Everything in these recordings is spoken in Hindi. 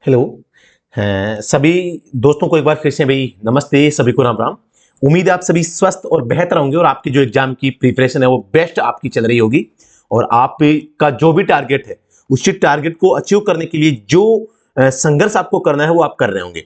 हेलो। सभी दोस्तों को एक बार फिर से भाई नमस्ते, सभी को राम राम। उम्मीद है आप सभी स्वस्थ और बेहतर होंगे और आपकी जो एग्जाम की प्रिपरेशन है वो बेस्ट आपकी चल रही होगी और आपका जो भी टारगेट है उसी टारगेट को अचीव करने के लिए जो संघर्ष आपको करना है वो आप कर रहे होंगे।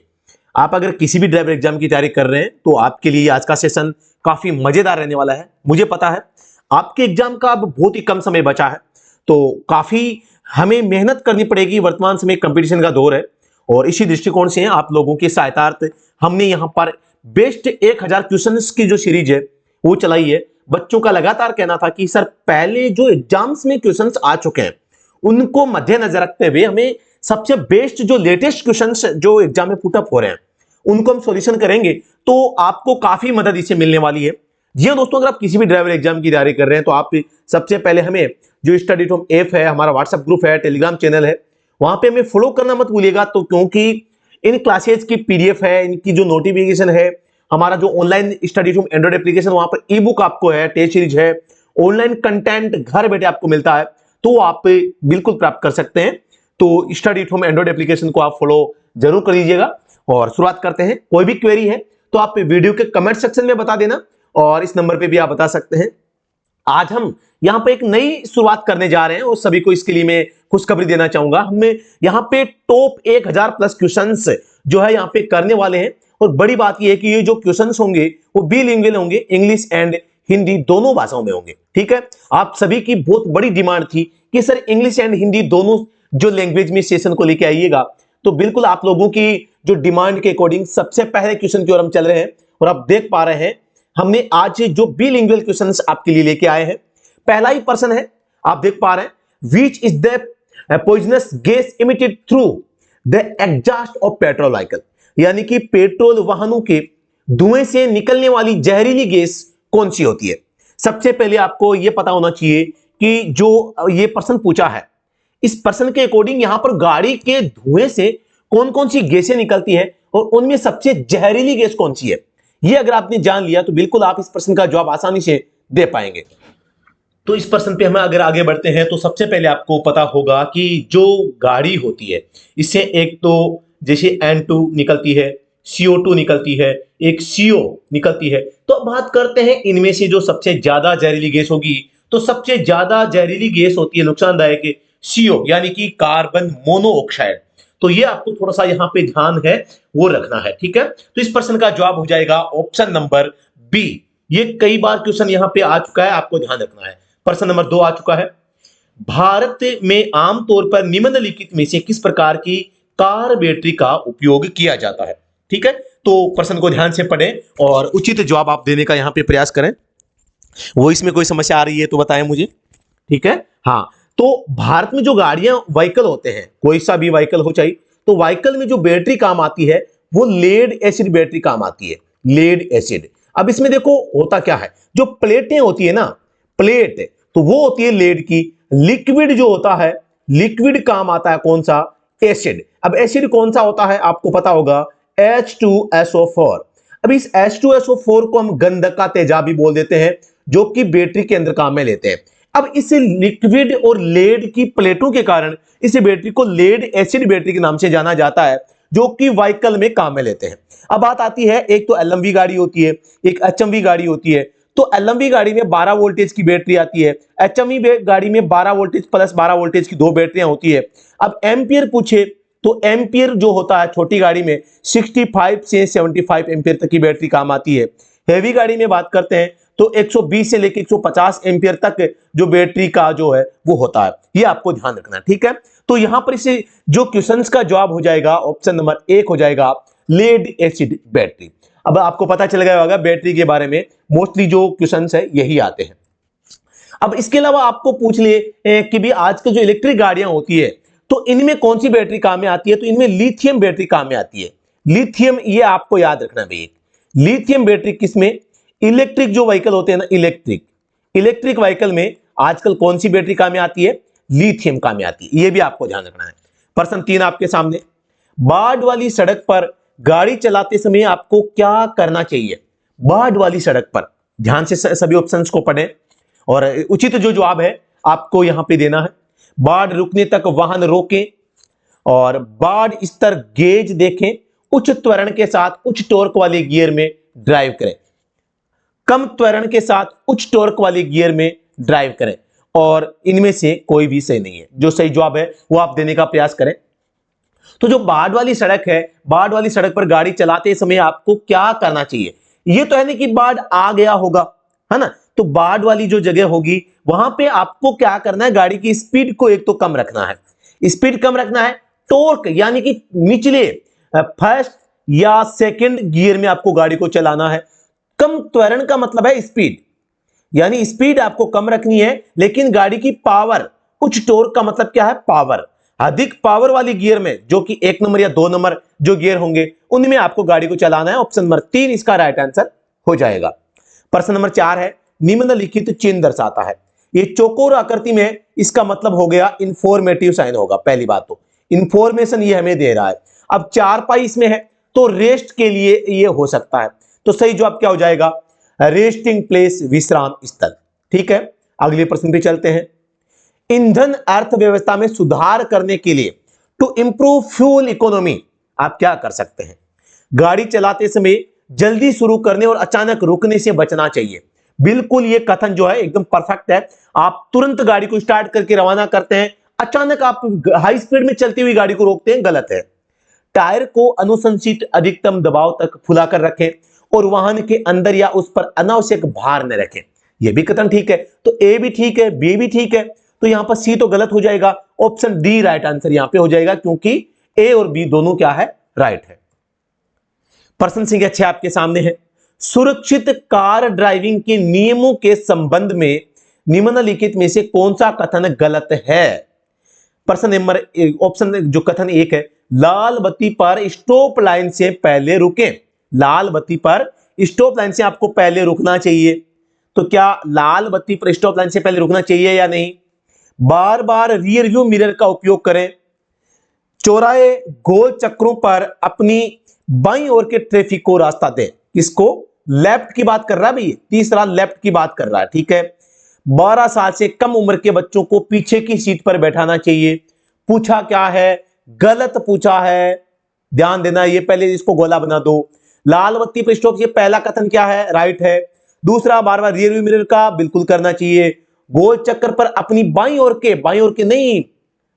आप अगर किसी भी ड्राइवर एग्जाम की तैयारी कर रहे हैं तो आपके लिए आज का सेशन काफी मजेदार रहने वाला है। मुझे पता है आपके एग्जाम का अब बहुत ही कम समय बचा है, तो काफी हमें मेहनत करनी पड़ेगी। वर्तमान समय कंपटीशन का दौर है और इसी दृष्टिकोण से आप लोगों की सहायतार्थ हमने यहाँ पर बेस्ट 1000 क्वेश्चंस की जो सीरीज है वो चलाई है। बच्चों का लगातार कहना था कि सर पहले जो एग्जाम्स में क्वेश्चंस आ चुके हैं उनको मद्देनजर रखते हुए हमें सबसे बेस्ट जो लेटेस्ट क्वेश्चंस जो एग्जाम में पुटअप हो रहे हैं उनको हम सॉल्यूशन करेंगे, तो आपको काफी मदद इससे मिलने वाली है। जी हाँ दोस्तों, अगर आप किसी भी ड्राइवर एग्जाम की तैयारी कर रहे हैं तो आप सबसे पहले हमें जो स्टडी टॉम ऐप है, हमारा व्हाट्सएप ग्रुप है, टेलीग्राम चैनल है, वहां पे हमें फॉलो करना मत भूलिएगा। तो क्योंकि इन क्लासेज की पीडीएफ है, इनकी जो नोटिफिकेशन है, हमारा जो ऑनलाइन स्टडी टूम एंड्रॉइड एप्लीकेशन वहां पर ई बुक आपको है, टेस्ट सीरीज है, ऑनलाइन कंटेंट घर बैठे आपको मिलता है, तो आप बिल्कुल प्राप्त कर सकते हैं। तो स्टडी टूम एंड्रॉइड एप्लीकेशन को आप फॉलो जरूर कर लीजिएगा। और शुरुआत करते हैं। कोई भी क्वेरी है तो आप वीडियो के कमेंट सेक्शन में बता देना और इस नंबर पे भी आप बता सकते हैं। आज हम यहां पे एक नई शुरुआत करने जा रहे हैं और सभी को इसके लिए मैं खुशखबरी देना चाहूंगा। हमें यहां पे टॉप 1000 प्लस क्वेश्चंस जो है यहां पे करने वाले हैं और बड़ी बात यह है कि ये जो क्वेश्चंस होंगे वो बिलिंगुअल होंगे, इंग्लिश एंड हिंदी दोनों भाषाओं में होंगे। ठीक है, आप सभी की बहुत बड़ी डिमांड थी कि सर इंग्लिश एंड हिंदी दोनों जो लैंग्वेज में सेशन को लेके आइएगा, तो बिल्कुल आप लोगों की जो डिमांड के अकॉर्डिंग सबसे पहले क्वेश्चन की ओर हम चल रहे हैं और आप देख पा रहे हैं हमने आज जो बिलिंगुअल क्वेश्चंस आपके लिए लेके आए हैं। पहला ही प्रश्न है, आप देख पा रहे हैं, which is the poisonous gas emitted through the exhaust of petrol vehicle, यानी कि पेट्रोल वाहनों के धुएं से निकलने वाली जहरीली गैस कौन सी होती है। सबसे पहले आपको यह पता होना चाहिए कि जो ये प्रश्न पूछा है इस प्रश्न के अकॉर्डिंग यहां पर गाड़ी के धुएं से कौन कौन सी गैसें निकलती है और उनमें सबसे जहरीली गैस कौन सी है, ये अगर आपने जान लिया तो बिल्कुल आप इस प्रश्न का जवाब आसानी से दे पाएंगे। तो इस प्रश्न पे हम अगर आगे बढ़ते हैं तो सबसे पहले आपको पता होगा कि जो गाड़ी होती है इससे एक तो जैसे N2 निकलती है, CO2 निकलती है, एक CO निकलती है। तो अब बात करते हैं इनमें से जो सबसे ज्यादा जहरीली गैस होगी, तो सबसे ज्यादा जहरीली गैस होती है नुकसानदायक CO यानी कि कार्बन मोनोऑक्साइड। तो ये आपको थोड़ा सा यहाँ पे ध्यान है वो रखना है। ठीक है, तो इस प्रश्न का जवाब हो जाएगा ऑप्शन नंबर बी। ये कई बार क्वेश्चन यहाँ पे आ चुका है, आपको ध्यान रखना है। प्रश्न नंबर 2 आ चुका है, भारत में आमतौर पर निम्नलिखित में से किस प्रकार की कार बैटरी का उपयोग किया जाता है। ठीक है, तो प्रश्न को ध्यान से पढ़ें और उचित जवाब आप देने का यहाँ पे प्रयास करें। वो इसमें कोई समस्या आ रही है तो बताएं मुझे। ठीक है, हाँ, तो भारत में जो गाड़ियां व्हीकल होते हैं, कोई सा भी व्हीकल हो चाहिए, तो व्हीकल में जो बैटरी काम आती है वो लेड एसिड बैटरी काम आती है, लेड एसिड। अब इसमें देखो होता क्या है, जो प्लेटें होती है ना, प्लेट तो वो होती है लेड की, लिक्विड जो होता है, लिक्विड काम आता है कौन सा, एसिड। अब एसिड कौन सा होता है आपको पता होगा, H2SO4। अब इस H2SO4 को हम गंधक का तेजाब भी बोल देते हैं, जो कि बैटरी के अंदर काम में लेते हैं। अब इस लिक्विड और लेड की प्लेटों के कारण इस बैटरी को लेड एसिड बैटरी के नाम से जाना जाता है, जो कि व्हीकल में काम में लेते हैं। अब बात आती है, एक तो LMV गाड़ी होती है, एक HMV गाड़ी होती है। तो LMV गाड़ी में 12 वोल्टेज की बैटरी आती है, HMV गाड़ी में 12 वोल्टेज प्लस 12 वोल्टेज की दो बैटरियां होती है। अब एम्पियर पूछे तो एम्पियर जो होता है छोटी गाड़ी में 65 से 75 एम्पियर तक की बैटरी काम आती है। हेवी गाड़ी में बात करते हैं तो 120 से लेकर 150 एम्पियर तक जो बैटरी का जो है वो होता है, ये आपको ध्यान रखना है। ठीक है, तो यहां पर इसे जो क्वेश्चंस का जवाब हो जाएगा ऑप्शन नंबर 1 हो जाएगा, लेड एसिड बैटरी। अब आपको पता चल गया होगा बैटरी के बारे में मोस्टली जो क्वेश्चंस है यही आते हैं। अब इसके अलावा आपको पूछ ले कि भी आजकल जो इलेक्ट्रिक गाड़ियां होती है तो इनमें कौन सी बैटरी काम में आती है, तो इनमें लिथियम बैटरी काम में आती है। लिथियम, ये आपको याद रखना भाई, लिथियम बैटरी किसमें, इलेक्ट्रिक जो व्हीकल होते हैं ना, इलेक्ट्रिक व्हीकल में आजकल कौन सी बैटरी काम में आती है, लिथियम काम में आती है, ये भी आपको ध्यान रखना है। प्रश्न 3 आपके सामने, बाढ़ वाली सड़क पर गाड़ी चलाते समय आपको क्या करना चाहिए। बाढ़ वाली सड़क पर ध्यान से सभी ऑप्शंस को पढ़ें और उचित जो जवाब है आपको यहां पे देना है। बाढ़ रुकने तक वाहन रोकें, और बाढ़ स्तर गेज देखें, उच्च त्वरण के साथ उच्च टॉर्क वाले गियर में ड्राइव करें, कम त्वरण के साथ उच्च टॉर्क वाले गियर में ड्राइव करें, और इनमें से कोई भी सही नहीं है। जो सही जवाब है वो आप देने का प्रयास करें। तो जो बाढ़ वाली सड़क है, बाढ़ वाली सड़क पर गाड़ी चलाते समय आपको क्या करना चाहिए? ये तो है नहीं कि बाढ़ आ गया होगा, है ना, तो बाढ़ वाली जो जगह होगी वहां पे आपको क्या करना है, गाड़ी की स्पीड को एक तो कम रखना है, स्पीड कम रखना है, टॉर्क यानी कि निचले फर्स्ट या सेकंड गियर में आपको गाड़ी को चलाना है। कम त्वरण का मतलब है स्पीड, यानी स्पीड आपको कम रखनी है, लेकिन गाड़ी की पावर, उच्च टॉर्क का मतलब क्या है, पावर। अधिक पावर वाली गियर में, जो कि 1 नंबर या 2 नंबर जो गियर होंगे, उनमें आपको गाड़ी को चलाना है। ऑप्शन नंबर 3 इसका राइट आंसर हो जाएगा। प्रश्न नंबर 4 है, निम्नलिखित चिन्ह दर्शाता है। ये चौकोर आकृति में, इसका मतलब हो गया इंफॉर्मेटिव साइन होगा। पहली बात तो इंफॉर्मेशन ये हमें दे रहा है। अब 4 पाई इसमें है तो रेस्ट के लिए ये हो सकता है, तो सही जवाब क्या हो जाएगा, रेस्टिंग प्लेस, विश्राम स्थल। ठीक है, अगले प्रश्न पे चलते हैं। ईंधन अर्थव्यवस्था में सुधार करने के लिए, टू इंप्रूव फ्यूल इकोनॉमी, आप क्या कर सकते हैं? गाड़ी चलाते समय जल्दी शुरू करने और अचानक रुकने से बचना चाहिए। बिल्कुल ये कथन जो है एकदम परफेक्ट है। आप तुरंत गाड़ी को स्टार्ट करके रवाना करते हैं, अचानक आप हाई स्पीड में चलती हुई गाड़ी को रोकते हैं, गलत है। टायर को अनुशंसित अधिकतम दबाव तक फुलाकर रखें और वाहन के अंदर या उस पर अनावश्यक भार न रखें। यह भी कथन ठीक है, तो ए भी ठीक है, बी भी ठीक है, तो यहां पर सी तो गलत हो जाएगा। ऑप्शन डी राइट आंसर यहां पे हो जाएगा, क्योंकि ए और बी दोनों क्या है, राइट है। प्रश्न संख्या 6 आपके सामने है। सुरक्षित कार ड्राइविंग के नियमों के संबंध में निम्नलिखित में से कौन सा कथन गलत है? प्रश्न नंबर, ऑप्शन जो कथन 1 है, लाल बत्ती पर स्टॉप लाइन से पहले रुकें। लाल बत्ती पर स्टॉप लाइन से आपको पहले रुकना चाहिए, तो क्या लाल बत्ती पर स्टॉप लाइन से पहले रुकना चाहिए या नहीं? बार बार रियर व्यू मिरर का उपयोग करें। चौराहे गोल चक्रों पर अपनी बाईं ओर के ट्रैफिक को रास्ता दें। किसको? लेफ्ट की बात कर रहा है भाई, तीसरा लेफ्ट की बात कर रहा है। ठीक है, 12 साल से कम उम्र के बच्चों को पीछे की सीट पर बैठाना चाहिए। पूछा क्या है, गलत पूछा है, ध्यान देना, ये पहले इसको गोला बना दो। लाल बत्ती पर स्टॉप, ये पहला कथन क्या है, राइट है। दूसरा, बार बार रियर व्यू मिरर का बिल्कुल करना चाहिए। गोल चक्कर पर अपनी बाईं ओर के नहीं,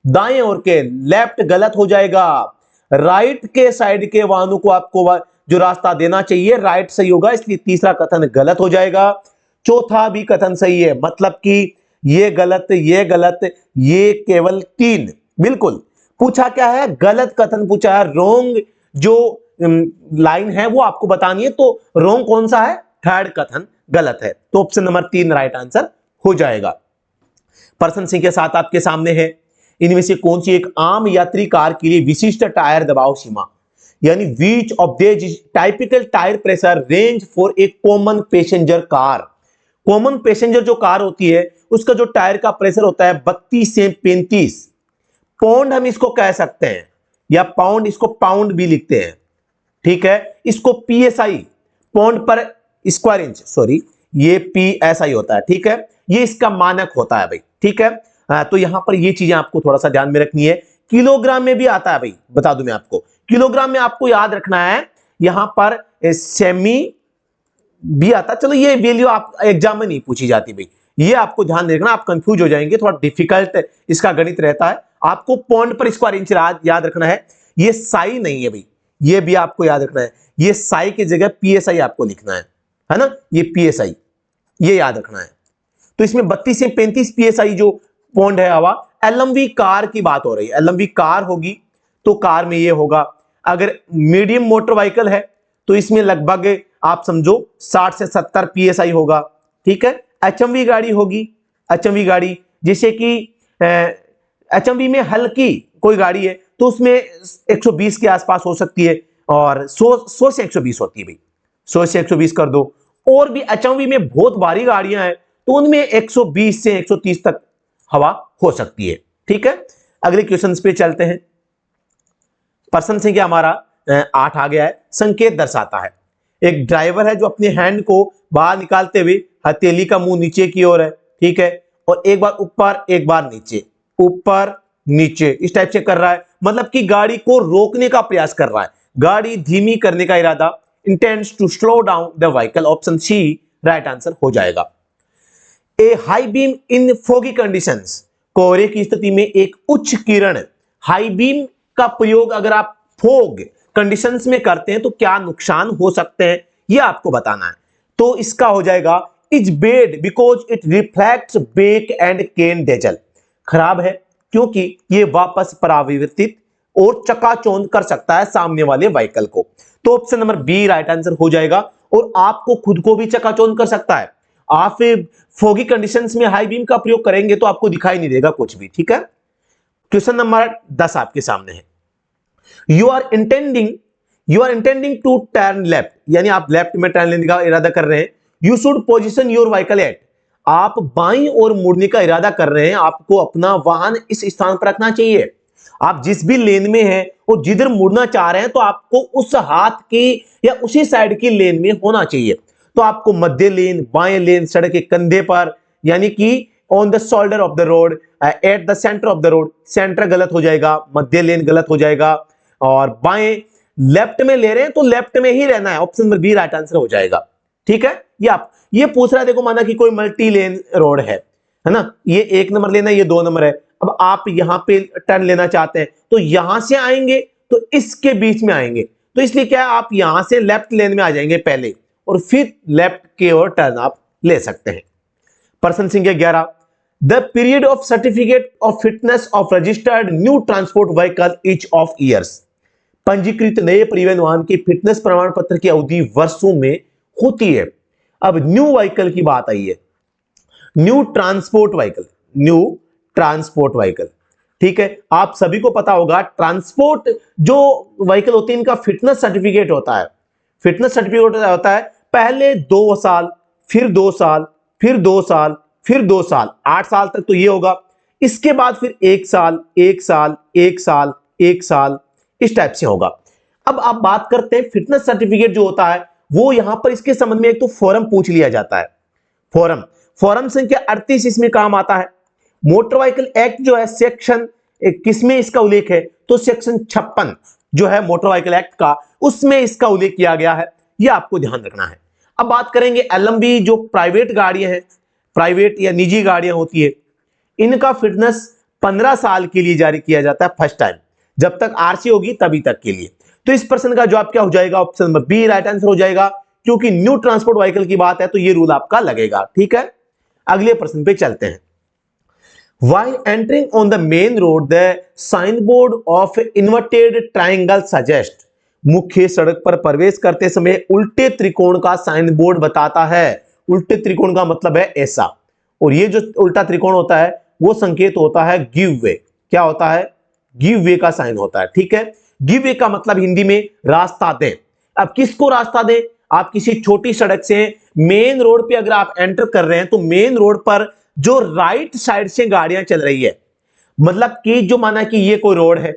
दाएं ओर के, लेफ्ट गलत हो जाएगा। राइट के साइड के वाहनों को आपको जो रास्ता देना चाहिए, राइट सही होगा, इसलिए तीसरा कथन गलत हो जाएगा। चौथा भी कथन सही है, मतलब कि ये गलत, ये गलत, ये केवल 3 बिल्कुल। पूछा क्या है, गलत कथन पूछा है, रोंग जो लाइन है वो आपको बतानी है, तो रोंग कौन सा है, थर्ड कथन गलत है, तो ऑप्शन नंबर 3 राइट आंसर हो जाएगा। प्रश्न संख्या 7 आपके सामने है। इनमें से कौन सी एक आम यात्री कार के लिए विशिष्ट टायर दबाव सीमा, यानी which of this is typical tyre pressure range for a common passenger car? Common passenger जो कार होती है उसका जो टायर का प्रेशर होता है 32 से 35 पौंड, हम इसको कह सकते हैं, या पाउंड, इसको पाउंड भी लिखते हैं। ठीक है, इसको पीएसआई, पौंड पर स्क्वायर इंच, सॉरी ये पीएसआई होता है। ठीक है, ये इसका मानक होता है भाई। ठीक है, तो यहां पर ये चीजें आपको थोड़ा सा ध्यान में रखनी है। किलोग्राम में भी आता है भाई, बता दूं मैं आपको, किलोग्राम में आपको याद रखना है, यहां पर सेमी भी आता। चलो ये वैल्यू आप एग्जाम में नहीं पूछी जाती भाई, ये आपको ध्यान रखना, आप कंफ्यूज हो जाएंगे, थोड़ा डिफिकल्ट इसका गणित रहता है। आपको पौंड पर स्क्वायर इंच याद रखना है, ये साई नहीं है भाई, ये भी आपको याद रखना है, ये साई की जगह पीएसआई आपको लिखना है ना, ये पीएसआई, ये याद रखना है। तो इसमें 32 से 35 पीएसआई जो पौंड है हवा। एलएमवी कार की बात हो रही है, एलएमवी कार होगी तो कार में ये होगा। अगर मीडियम मोटर व्हीकल है तो इसमें लगभग आप समझो 60 से 70 पीएसआई होगा। ठीक है, एचएमवी गाड़ी होगी, एचएमवी गाड़ी जैसे कि एचएमवी में हल्की कोई गाड़ी है तो उसमें 120 के आसपास हो सकती है, और 100 से 120 होती है भाई, 100 से 120 कर दो। और भी एचएमवी में बहुत भारी गाड़ियां हैं तो उनमें 120 से 130 तक हवा हो सकती है। ठीक है, अगले क्वेश्चन पे चलते हैं। प्रश्न संख्या हमारा 8 आ गया है। संकेत दर्शाता है, एक ड्राइवर है जो अपने हैंड को बाहर निकालते हुए हथेली का मुंह नीचे की ओर है। ठीक है, और एक बार ऊपर एक बार नीचे, ऊपर नीचे इस टाइप से कर रहा है। मतलब कि गाड़ी को रोकने का प्रयास कर रहा है, गाड़ी धीमी करने का इरादा, intends to slow down the vehicle, option C right answer हो जाएगा। A high beam in foggy conditions, कोहरे की स्थिति में एक उच्च किरण, हाई बीम का प्रयोग अगर आप फोग कंडीशंस में करते हैं तो क्या नुकसान हो सकते हैं, यह आपको बताना है। तो इसका हो जाएगा is bad because it reflects back and can dazzle, खराब है क्योंकि ये वापस पराविवर्तित और चकाचौंध कर सकता है सामने वाले व्हीकल को। तो option number B right answer हो जाएगा, और आपको खुद को भी चकाचौंध कर सकता है। आप फोगी कंडीशंस में हाई बीम का प्रयोग करेंगे तो आपको दिखाई नहीं देगा कुछ भी, ठीक है। क्वेश्चन नंबर 10 आपके सामने है। You are intending to turn left, यानी आप लेफ्ट में टर्न लेने का इरादा कर रहे हैं। You should position your vehicle eight, आप बाईं ओर मुड़ने का इरादा कर रहे हैं, आपको अपना वाहन इस स्थान पर रखना चाहिए। आप जिस भी लेन में हैं और जिधर मुड़ना चाह रहे हैं तो आपको उस हाथ की या उसी साइड की लेन में होना चाहिए। तो आपको मध्य लेन, बाएं लेन, सड़क के कंधे पर, यानी कि on the shoulder of the road, at the centre of the road, centre गलत हो जाएगा, मध्य लेन गलत हो जाएगा, और बाएं लेफ्ट में ले रहे हैं तो लेफ्ट में ही रहना है, option number B right answer हो जाएगा, ठीक है। ये पूछ रहा है, देखो माना कि कोई मल्टी लेन रोड है ना, ये 1 नंबर लेना है, ये 2 नंबर है। अब आप यहां पे टर्न लेना चाहते हैं तो यहां से आएंगे तो इसके बीच में आएंगे, तो इसलिए क्या है, आप यहां से लेफ्ट लेन में आ जाएंगे पहले और फिर लेफ्ट की ओर टर्न आप ले सकते हैं। प्रश्न संख्या 11, the period of certificate of fitness of registered new transport vehicle each of years, पंजीकृत नए परिवहन वाहन की फिटनेस प्रमाण पत्र की अवधि वर्षों में होती है। अब न्यू व्हीकल की बात आई है, न्यू ट्रांसपोर्ट व्हीकल, ठीक है। आप सभी को पता होगा ट्रांसपोर्ट जो व्हीकल होते हैं इनका फिटनेस सर्टिफिकेट होता है। फिटनेस सर्टिफिकेट होता है पहले 2 साल, फिर 2 साल, फिर 2 साल, फिर 2 साल, 8 साल तक तो ये होगा। इसके बाद फिर 1 साल, 1 साल, 1 साल, 1 साल, इस टाइप से होगा। अब आप बात करते हैं फिटनेस सर्टिफिकेट जो होता है वो यहां पर इसके संबंध में एक तो फॉरम पूछ लिया जाता है। फॉरम संख्या 38 इसमें काम आता है। मोटर व्हीकल एक्ट जो है सेक्शन किसमें इसका उल्लेख है, तो सेक्शन 56 जो है मोटर व्हीकल एक्ट का, उसमें इसका उल्लेख किया गया है, यह आपको ध्यान रखना है। अब बात करेंगे एलएमबी, जो प्राइवेट गाड़ियां हैं, प्राइवेट या निजी गाड़ियां होती है, इनका फिटनेस 15 साल के लिए जारी किया जाता है फर्स्ट टाइम, जब तक आरसी होगी तभी तक के लिए। तो इस प्रश्न का जवाब क्या हो जाएगा, option number B right answer हो जाएगा, क्योंकि न्यू ट्रांसपोर्ट व्हीकल की बात है तो ये रूल आपका लगेगा, ठीक है। अगले प्रश्न पे चलते हैं। While entering on the main road, the signboard of inverted triangle suggest, मुख्य सड़क पर प्रवेश करते समय उल्टे त्रिकोण का साइन बोर्ड बताता है। उल्टे त्रिकोण का मतलब है ऐसा, और ये जो उल्टा त्रिकोण होता है वो संकेत होता है गिव वे। क्या होता है, गिव वे का साइन होता है, ठीक है। गिव वे का मतलब हिंदी में रास्ता दें। अब किसको रास्ता दें, आप किसी छोटी सड़क से मेन रोड पे अगर आप एंटर कर रहे हैं तो मेन रोड पर जो राइट साइड से गाड़ियां चल रही है, मतलब कि जो माना कि ये कोई रोड है,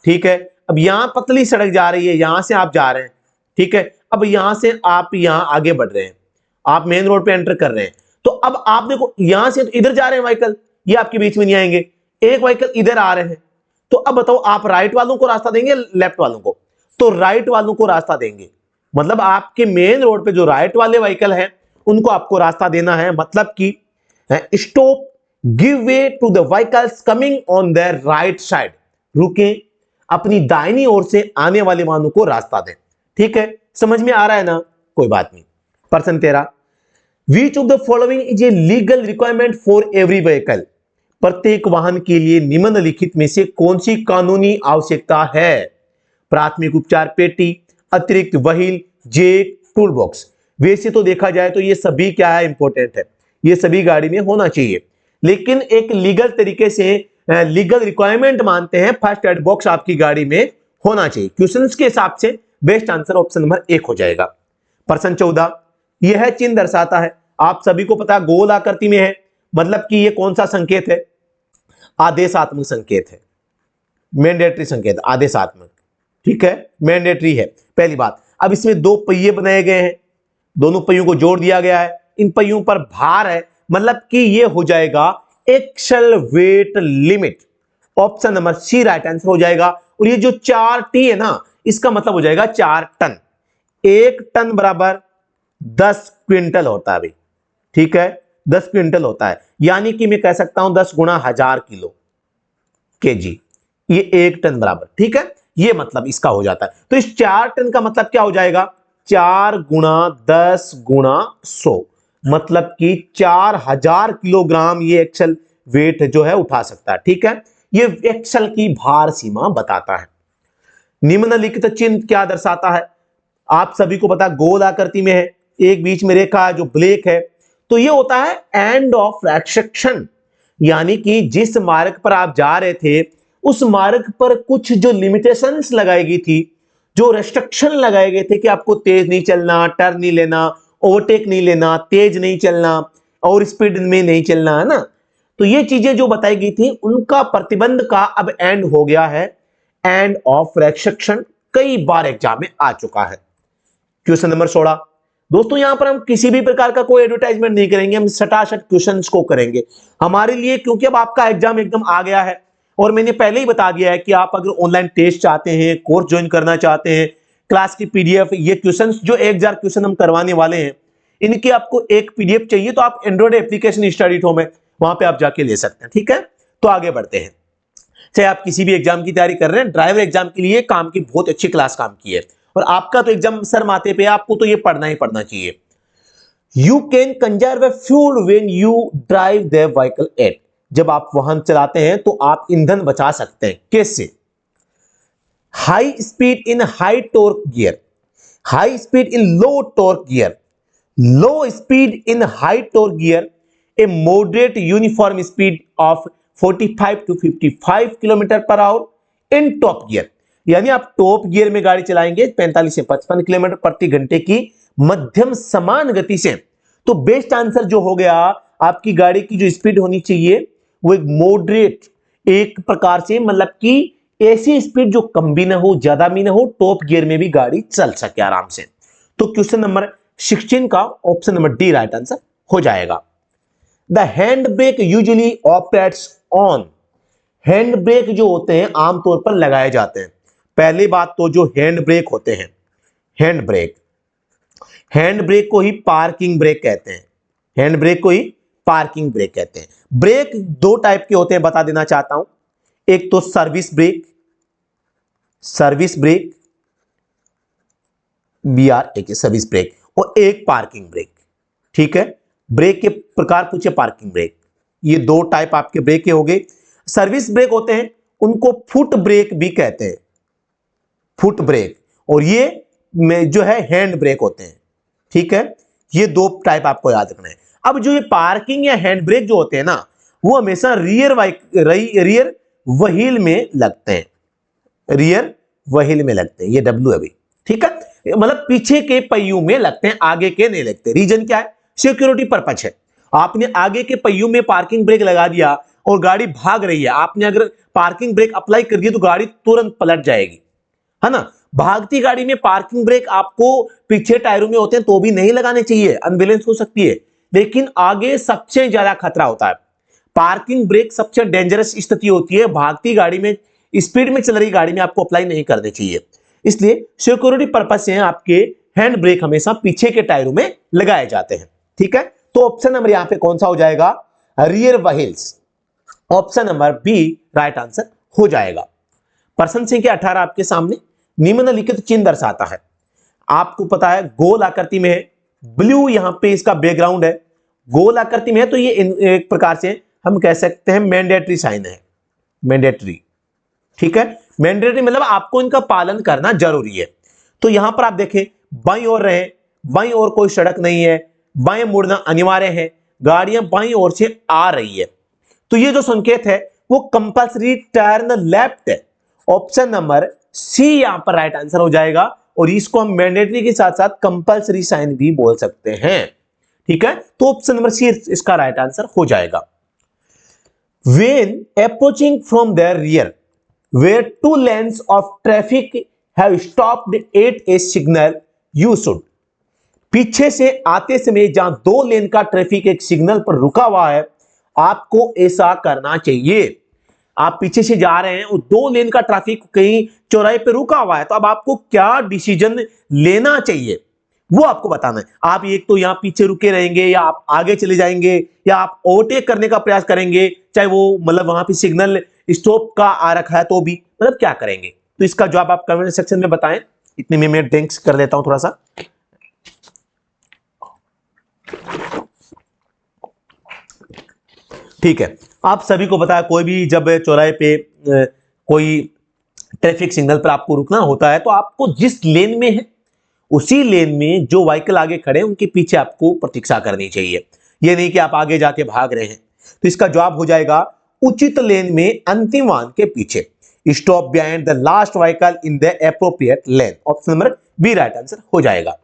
ठीक है। अब यहां पतली सड़क जा रही है, यहां से आप जा रहे हैं, ठीक है। अब यहां से आप यहां आगे बढ़ रहे हैं, आप मेन रोड पे एंटर कर रहे हैं, तो अब आप देखो यहां से तो इधर जा रहे हैं व्हीकल, ये आपके बीच में नहीं आएंगे, एक व्हीकल इधर आ रहे हैं, तो अब बताओ आप राइट वालों को रास्ता देंगे लेफ्ट वालों को, तो राइट वालों को रास्ता देंगे। मतलब आपके मेन रोड पे जो राइट वाले व्हीकल हैं उनको आपको रास्ता देना है, मतलब कि stop, give way to the vehicles coming on the right side, रुकें, अपनी दाहिनी ओर से आने वाले वाहनों को रास्ता दें, ठीक है। समझ में आ रहा है ना, कोई बात नहीं। प्रश्न 13, विच of the following is a legal requirement for every vehicle, प्रत्येक वाहन के लिए निम्नलिखित में से कौन सी कानूनी आवश्यकता है, प्राथमिक उपचार पेटी, अतिरिक्त व्हील, जेक, टूल बॉक्स। वैसे तो देखा जाए तो ये सभी क्या है, इंपॉर्टेंट है, ये सभी गाड़ी में होना चाहिए, लेकिन एक लीगल तरीके से लीगल रिक्वायरमेंट मानते हैं फर्स्ट एड बॉक्स आपकी गाड़ी में होना चाहिए। क्वेश्चंस के हिसाब से बेस्ट आंसर ऑप्शन नंबर 1 हो जाएगा। प्रश्न 14, यह चिन्ह दर्शाता है, आप सभी को पता गोल आकृति में है, मतलब कि ये कौन सा संकेत है, आदेशात्मक संकेत है, मैंडेटरी संकेत, आदेशात्मक, ठीक है, मैंडेटरी है पहली बात। अब इसमें 2 पहिए बनाए गए हैं, दोनों पहियों को जोड़ दिया गया है, इन पहियों पर भार है, मतलब कि ये हो जाएगा axle weight limit, option number C right answer हो जाएगा। और ये जो 4T है ना, इसका मतलब हो जाएगा 4 टन। 1 टन बराबर 10 क्विंटल होता है भाई, ठीक है, 10 क्विंटल होता है, यानी कि मैं कह सकता हूं 10 गुणा 1000 किलो केजी, ये 1 टन बराबर, ठीक है, ये मतलब इसका हो जाता है। तो इस 4 टन का मतलब क्या हो जाएगा, 4 गुणा 10 गुणा 100, मतलब कि 4000 किलोग्राम ये एक्सल वेट जो है उठा सकता है, ठीक है। ये एक्सल की भार सीमा बताता है। निम्नलिखित चिन्ह क्या दर्शाता है, आप सभी को पता गोल आकृति में है, एक बीच में रेखा है जो ब्रेक है, तो ये होता है एंड ऑफ रेस्ट्रिक्शन, यानी कि जिस मार्ग पर आप जा रहे थे उस मार्ग पर कुछ जो लिमिटेशंस लगाई गई थी, जो रेस्ट्रिक्शन लगाए गए थे कि आपको तेज नहीं चलना, टर्न नहीं लेना, ओवरटेक नहीं लेना, तेज नहीं चलना और स्पीड में नहीं चलना, है ना, तो ये चीजें जो बताई गई थी उनका प्रतिबंध का अब एंड हो गया है, एंड ऑफ रेस्ट्रिक्शन कई बार एग्जाम में आ चुका है। क्वेश्चन नंबर 16 दोस्तों, यहां पर हम किसी भी प्रकार का कोई एडवर्टाइजमेंट नहीं करेंगे, हम सटासट क्वेश्चंस को करेंगे हमारे लिए, क्योंकि अब आपका एग्जाम एकदम आ गया है और मैंने पहले ही बता दिया है कि आप अगर ऑनलाइन टेस्ट चाहते हैं, कोर्स ज्वाइन करना चाहते हैं, क्लास की पीडीएफ, ये क्वेश्चंस जो 1000 क्वेश्चन हम करवाने वाले हैं, इनकी आपको एक पीडीएफ चाहिए तो आप एंड्रॉइड एप्लीकेशन स्टडी टूल में वहां पे आप जाके ले सकते हैं, ठीक है। तो आगे बढ़ते हैं, चाहे आप किसी भी एग्जाम की तैयारी कर रहे हैं, ड्राइवर एग्जाम के लिए काम की बहुत अच्छी क्लास काम की है, और आपका तो एग्जाम सर माथे पे, आपको तो ये पढ़ना ही पढ़ना चाहिए। You can conserve fuel when you drive the vehicle eight, जब आप वाहन चलाते हैं तो आप ईंधन बचा सकते हैं, कैसे, high speed in high torque gear, high speed in low torque gear, low speed in high torque gear, A moderate uniform speed of 45 to 55 kilometre per hour in top gear, यानी आप टॉप गियर में गाड़ी चलाएंगे 45 से 55 किलोमीटर प्रति घंटे की मध्यम समान गति से। तो बेस्ट आंसर जो हो गया, आपकी गाड़ी की जो स्पीड होनी चाहिए वो एक मॉडरेट, एक प्रकार से मतलब कि ऐसी स्पीड जो कम भी ना हो ज्यादा भी ना हो, टॉप गियर में भी गाड़ी चल सके आराम से। तो क्वेश्चन नंबर 16 का option number D right answer हो जाएगा। The hand brake usually operates on, hand brake जो होते हैं आमतौर पर लगाए जाते हैं। पहली बात तो जो हैंड ब्रेक होते हैं, हैंड ब्रेक, हैंड ब्रेक को ही पार्किंग ब्रेक कहते हैं, हैंड ब्रेक को ही पार्किंग ब्रेक कहते हैं। ब्रेक दो टाइप के होते हैं, बता देना चाहता हूं, एक तो service brake, service brake BR एक सर्विस ब्रेक, और एक पार्किंग ब्रेक, ठीक है। ब्रेक के प्रकार पूछे, पार्किंग ब्रेक, ये दो टाइप आपके ब्रेक के हो गए। सर्विस ब्रेक होते हैं उनको फुट ब्रेक भी कहते हैं, फुट ब्रेक, और ये में जो है हैंड ब्रेक होते हैं, ठीक है। ये दो टाइप आपको याद रखना है। अब जो ये पार्किंग या हैंड ब्रेक जो होते हैं ना, वो हमेशा रियर व्हील में लगते हैं, रियर व्हील में लगते हैं, ये डब्ल्यू है भाई, ठीक है, मतलब पीछे के पहियों में लगते हैं, आगे के नहीं लगते। रीजन क्या है, सिक्योरिटी पर्पज है। आपने आगे के पहियों में पार्किंग ब्रेक लगा दिया और गाड़ी भाग रही है, आपने अगर पार्किंग ब्रेक अप्लाई कर दिया तो गाड़ी तुरंत पलट जाएगी, है ना। भागती गाड़ी में पार्किंग ब्रेक आपको पीछे टायरों में होते हैं तो भी नहीं लगाने चाहिए, अनबैलेंस हो सकती है, लेकिन आगे सबसे ज्यादा खतरा होता है। पार्किंग ब्रेक सबसे डेंजरस स्थिति होती है, भागती गाड़ी में, स्पीड में चल रही गाड़ी में आपको अप्लाई नहीं करने चाहिए। इसलिए सिक्योरिटी पर्पज से आपके हैंड ब्रेक हमेशा पीछे के टायरों में लगाए जाते हैं, ठीक है। तो ऑप्शन नंबर यहां पे कौन सा हो जाएगा, rear wheels, option number B right answer हो जाएगा। प्रश्न संख्या 18 आपके सामने, निम्नलिखित चिन्ह दर्शाता है, आपको पता है गोल आकृति में है, ब्लू यहां पे इसका बैकग्राउंड है, गोल आकृति में है, तो ये एक प्रकार से हम कह सकते हैं मैंडेटरी साइन है, मैंडेटरी, ठीक है। मैंडेटरी मतलब आपको इनका पालन करना जरूरी है। तो यहां पर आप देखें बाईं ओर रहे, बाईं ओर कोई सड़क नहीं है, बाएं मुड़ना अनिवार्य है, गाड़ियां बाईं ओर से आ रही है, तो ये जो संकेत है वो कंपल्सरी टर्न लेफ्ट है। ऑप्शन नंबर सी यहां पर राइट आंसर हो जाएगा, और इसको हम मैंडेटरी के साथ साथ कंपल्सरी साइन भी बोल सकते हैं, ठीक है। तो ऑप्शन नंबर सी इसका राइट आंसर हो जाएगा। When approaching from their rear, where two lanes of traffic have stopped at a signal, you should, पीछे से आते समय जहां दो लेन का ट्रैफिक एक सिग्नल पर रुका हुआ है, आपको ऐसा करना चाहिए। आप पीछे से जा रहे हैं और 2 लेन का ट्रैफिक कहीं चौराहे पे रुका हुआ है, तो अब आपको क्या डिसीजन लेना चाहिए वो आपको बताना है। आप एक तो यहां पीछे रुके रहेंगे, या आप आगे चले जाएंगे, या आप ओवरटेक करने का प्रयास करेंगे, चाहे वो मतलब वहां पे सिग्नल स्टॉप का आ रखा है तो भी, मतलब क्या करेंगे। तो इसका जवाब आप कमेंट सेक्शन में बताएं। इतने में मैं ड्रिंक्स कर लेता हूं थोड़ा सा। ठीक है, आप सभी को पता है कोई भी जब चौराहे पे कोई ट्रैफिक सिग्नल पर आपको रुकना होता है, तो आपको जिस लेन में है उसी लेन में जो व्हीकल आगे खड़े हैं उनके पीछे आपको प्रतीक्षा करनी चाहिए। ये नहीं कि आप आगे जाके भाग रहे हैं। तो इसका जवाब हो जाएगा उचित लेन में अंतिम वाहन के पीछे। Stop behind the last vehicle in the appropriate lane. Option number B right answer हो जाएगा।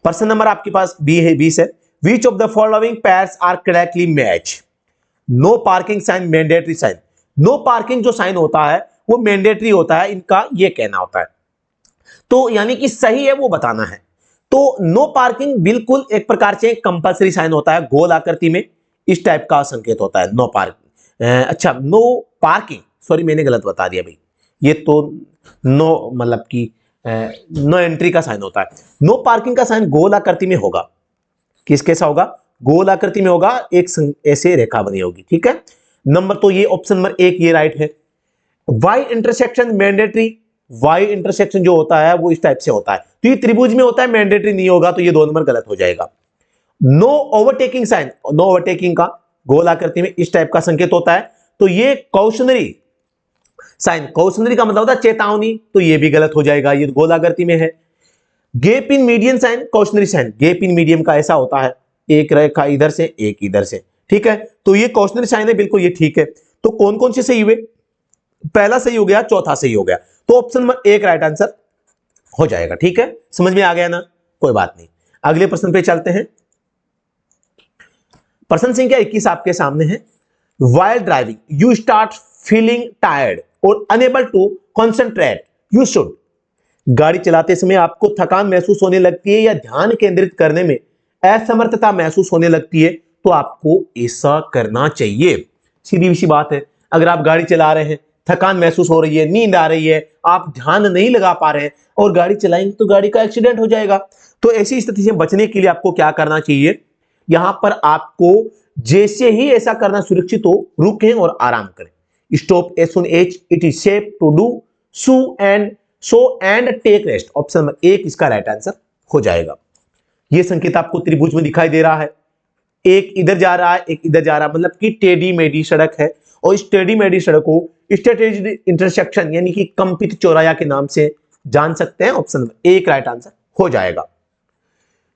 पर्सन नंबर आपके पास बी है, 20 है। Which of the following pairs are correctly match. No parking sign mandatory sign. No parking जो साइन होता है वो मैंडेटरी होता है, इनका ये कहना होता है, तो यानी कि सही है वो बताना है। तो नो पार्किंग बिल्कुल एक प्रकार से कंपलसरी साइन होता है, गोल आकृति में इस टाइप का संकेत होता है नो पार्किंग। अच्छा, नो पार्किंग, सॉरी मैंने गलत बता दिया भाई, ये तो नो मतलब कि नो एंट्री का साइन होता है। नो पार्किंग का साइन गोल आकृति में होगा। किस कैसा होगा? गोल आकृति में होगा, एक ऐसे रेखा बनी होगी। ठीक है, नंबर तो ये ऑप्शन नंबर 1 ये राइट है। Y intersection mandatory. Y intersection जो होता है वो इस टाइप से होता है, तो ये त्रिभुज में होता है, मैंडेटरी नहीं होगा, तो ये 2 नंबर गलत हो जाएगा। No overtaking sign. No overtaking का गोल आकृति में इस टाइप का संकेत होता है, तो ये कॉशनरी साइन। कॉशनरी का मतलब होता है चेतावनी, तो ये भी गलत हो जाएगा, ये गोल आकृति में है। Gap in median sign, cautionary sign. Gap in medium का ऐसा होता है, एक रेखा इधर से एक इधर से। ठीक है, तो ये कॉशनरी साइन है, बिल्कुल ये ठीक है। तो कौन कौन से सही हुए? पहला सही हो गया, चौथा सही हो गया, तो ऑप्शन नंबर 1 राइट आंसर हो जाएगा। ठीक है, समझ में आ गया ना? कोई बात नहीं, अगले प्रश्न पे चलते हैं। प्रश्न संख्या 21 आपके सामने है। While driving you start feeling tired और unable to concentrate, you should. गाड़ी चलाते समय आपको थकान महसूस होने लगती है या ध्यान केंद्रित करने में असमर्थता महसूस होने लगती है, तो आपको ऐसा करना चाहिए। सीधी सी बात है, अगर आप गाड़ी चला रहे हैं, थकान महसूस हो रही है, नींद आ रही है, आप ध्यान नहीं लगा पा रहे हैं और गाड़ी चलाएंगे तो गाड़ी का एक्सीडेंट हो जाएगा। तो ऐसी स्थिति से बचने के लिए आपको क्या करना चाहिए? यहां पर आपको जैसे ही ऐसा करना सुरक्षित हो, रुकें और आराम करें। Stop as soon as it is safe to do so and take rest. Option number 1 इसका राइट आंसर हो जाएगा। यह संकेत आपको त्रिभुज में दिखाई दे रहा है, एक इधर जा रहा है, एक इधर जा रहा है, मतलब कि टेढ़ी मेढ़ी सड़क है, और इस टेढ़ी मेढ़ी सड़क को स्ट्रेटेजिक इंटरसेक्शन यानी कि कंपित चौराया के नाम से जान सकते हैं। ऑप्शन नंबर 1 राइट आंसर हो जाएगा।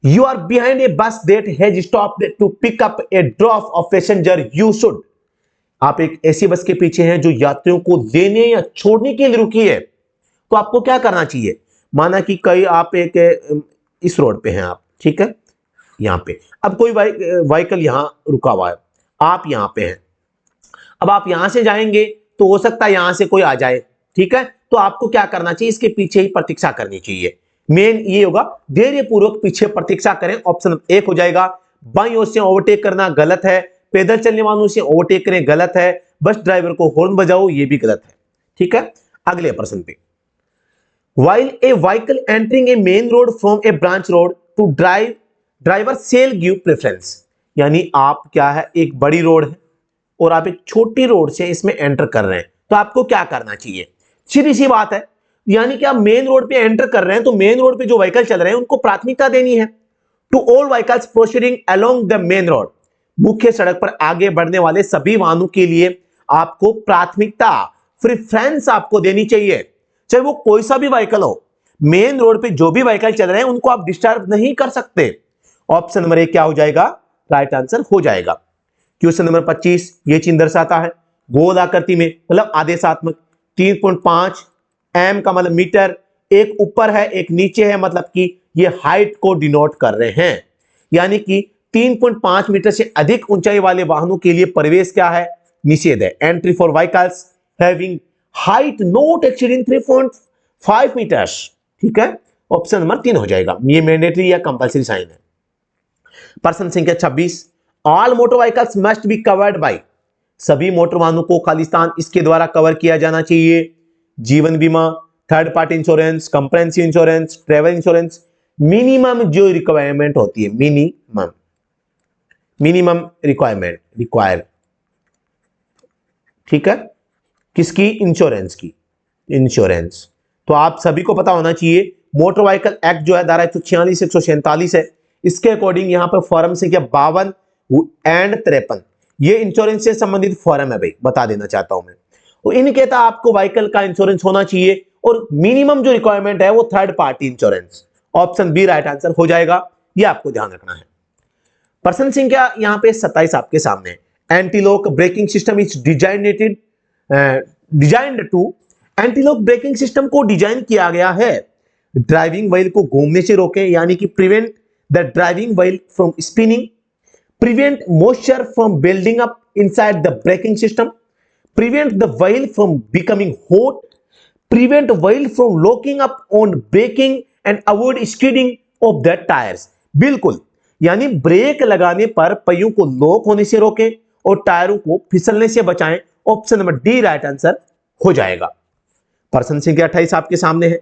You are behind a bus that has stopped to pick up a drop off passenger, you should. आप एक ऐसी बस के पीछे हैं जो यात्रियों को लेने या छोड़ने के लिए रुकी है, तो आपको क्या करना चाहिए? माना कि कई आप एक इस रोड पे हैं आप, ठीक है, यहां पे अब कोई व्हीकल यहां रुका हुआ है, आप यहां पे हैं, अब आप यहां से जाएंगे तो हो सकता है यहां से कोई आ जाए। ठीक है, तो आपको क्या करना चाहिए? इसके पीछे ही प्रतीक्षा करनी चाहिए। मेन ये होगा, धैर्य पूर्वक पीछे प्रतीक्षा करें। ऑप्शन 1 हो जाएगा। बाईं ओर से ओवरटेक करना गलत है, पैदल चलने वालों से ओवरटेक करें गलत है, बस ड्राइवर को हॉर्न बजाओ ये भी गलत है। ठीक है, अगले प्रश्न पे। While a vehicle entering a main road from a branch road to driver shall give preference। यानी आप क्या है, एक बड़ी रोड है और आप एक छोटी रोड से इसमें एंटर कर रहे हैं, तो आपको क्या करना चाहिए? सीधी सी बात है, यानी कि आप मेन रोड पे एंटर कर रहे हैं, तो मेन रोड पे जो व्हीकल चल रहे हैं उनको प्राथमिकता देनी है। To all vehicles proceeding along the main road. मुख्य सड़क पर आगे बढ़ने वाले सभी वाहनों के लिए आपको प्राथमिकता, प्रेफरेंस आपको देनी चाहिए, चाहे वो कोई सा भी व्हीकल हो। मेन रोड पे जो भी व्हीकल चल रहे हैं उनको आप डिस्टर्ब नहीं कर सकते। ऑप्शन नंबर 1 क्या हो जाएगा? राइट आंसर हो जाएगा। क्वेश्चन नंबर 25 ये चिन्ह दर्शाता है गोल आकृति में, मतलब आदेशात्मक। 3.5 एम का मतलब मीटर, एक ऊपर है एक नीचे है, मतलब कि ये हाइट को डिनोट कर रहे हैं। यानी कि 3.5 मीटर से अधिक ऊंचाई वाले वाहनों के लिए प्रवेश क्या है? निषेध है। Entry for vehicles having height not exceeding 3.5 metres. ठीक है, ऑप्शन नंबर 3 हो जाएगा। ये मैंडेटरी या कंपल्सरी साइन है। प्रश्न संख्या 26। All motor vehicles must be covered by. सभी मोटर वाहनों को खालिस्तान इसके द्वारा कवर किया जाना चाहिए। जीवन बीमा, third party insurance, comprehensive insurance, travel insurance, minimum जो रिक्वायरमेंट होती है, मिनिमम रिक्वायरमेंट, ठीक है, किसकी? इंश्योरेंस की, इंश्योरेंस। तो आप सभी को पता होना चाहिए मोटर व्हीकल एक्ट जो है धारा 146 147 है, इसके अकॉर्डिंग यहां पर फॉर्म संख्या 52 एंड 53 ये इंश्योरेंस से संबंधित फॉर्म है भाई, बता देना चाहता हूं मैं। तो इनके तहत आपको व्हीकल का इंश्योरेंस होना चाहिए और मिनिमम जो रिक्वायरमेंट है वो third party insurance. Option B right answer हो जाएगा, ये आपको ध्यान रखना है। प्रश्न संख्या यहां पे 27 आपके सामने। Anti lock braking system is designed to, anti lock braking system को डिजाइन किया गया है ड्राइविंग व्हील को घूमने से रोके, यानी कि prevent the driving wheel from spinning, prevent moisture from building up inside the braking system, prevent the wheel from becoming hot, prevent wheel from locking up on braking and avoid skidding of the tires। बिल्कुल, यानी ब्रेक लगाने पर पहियों को लॉक होने से रोकें और टायरों को फिसलने से बचाएं। Option number D right answer हो जाएगा। प्रश्न संख्या 28 आपके सामने है।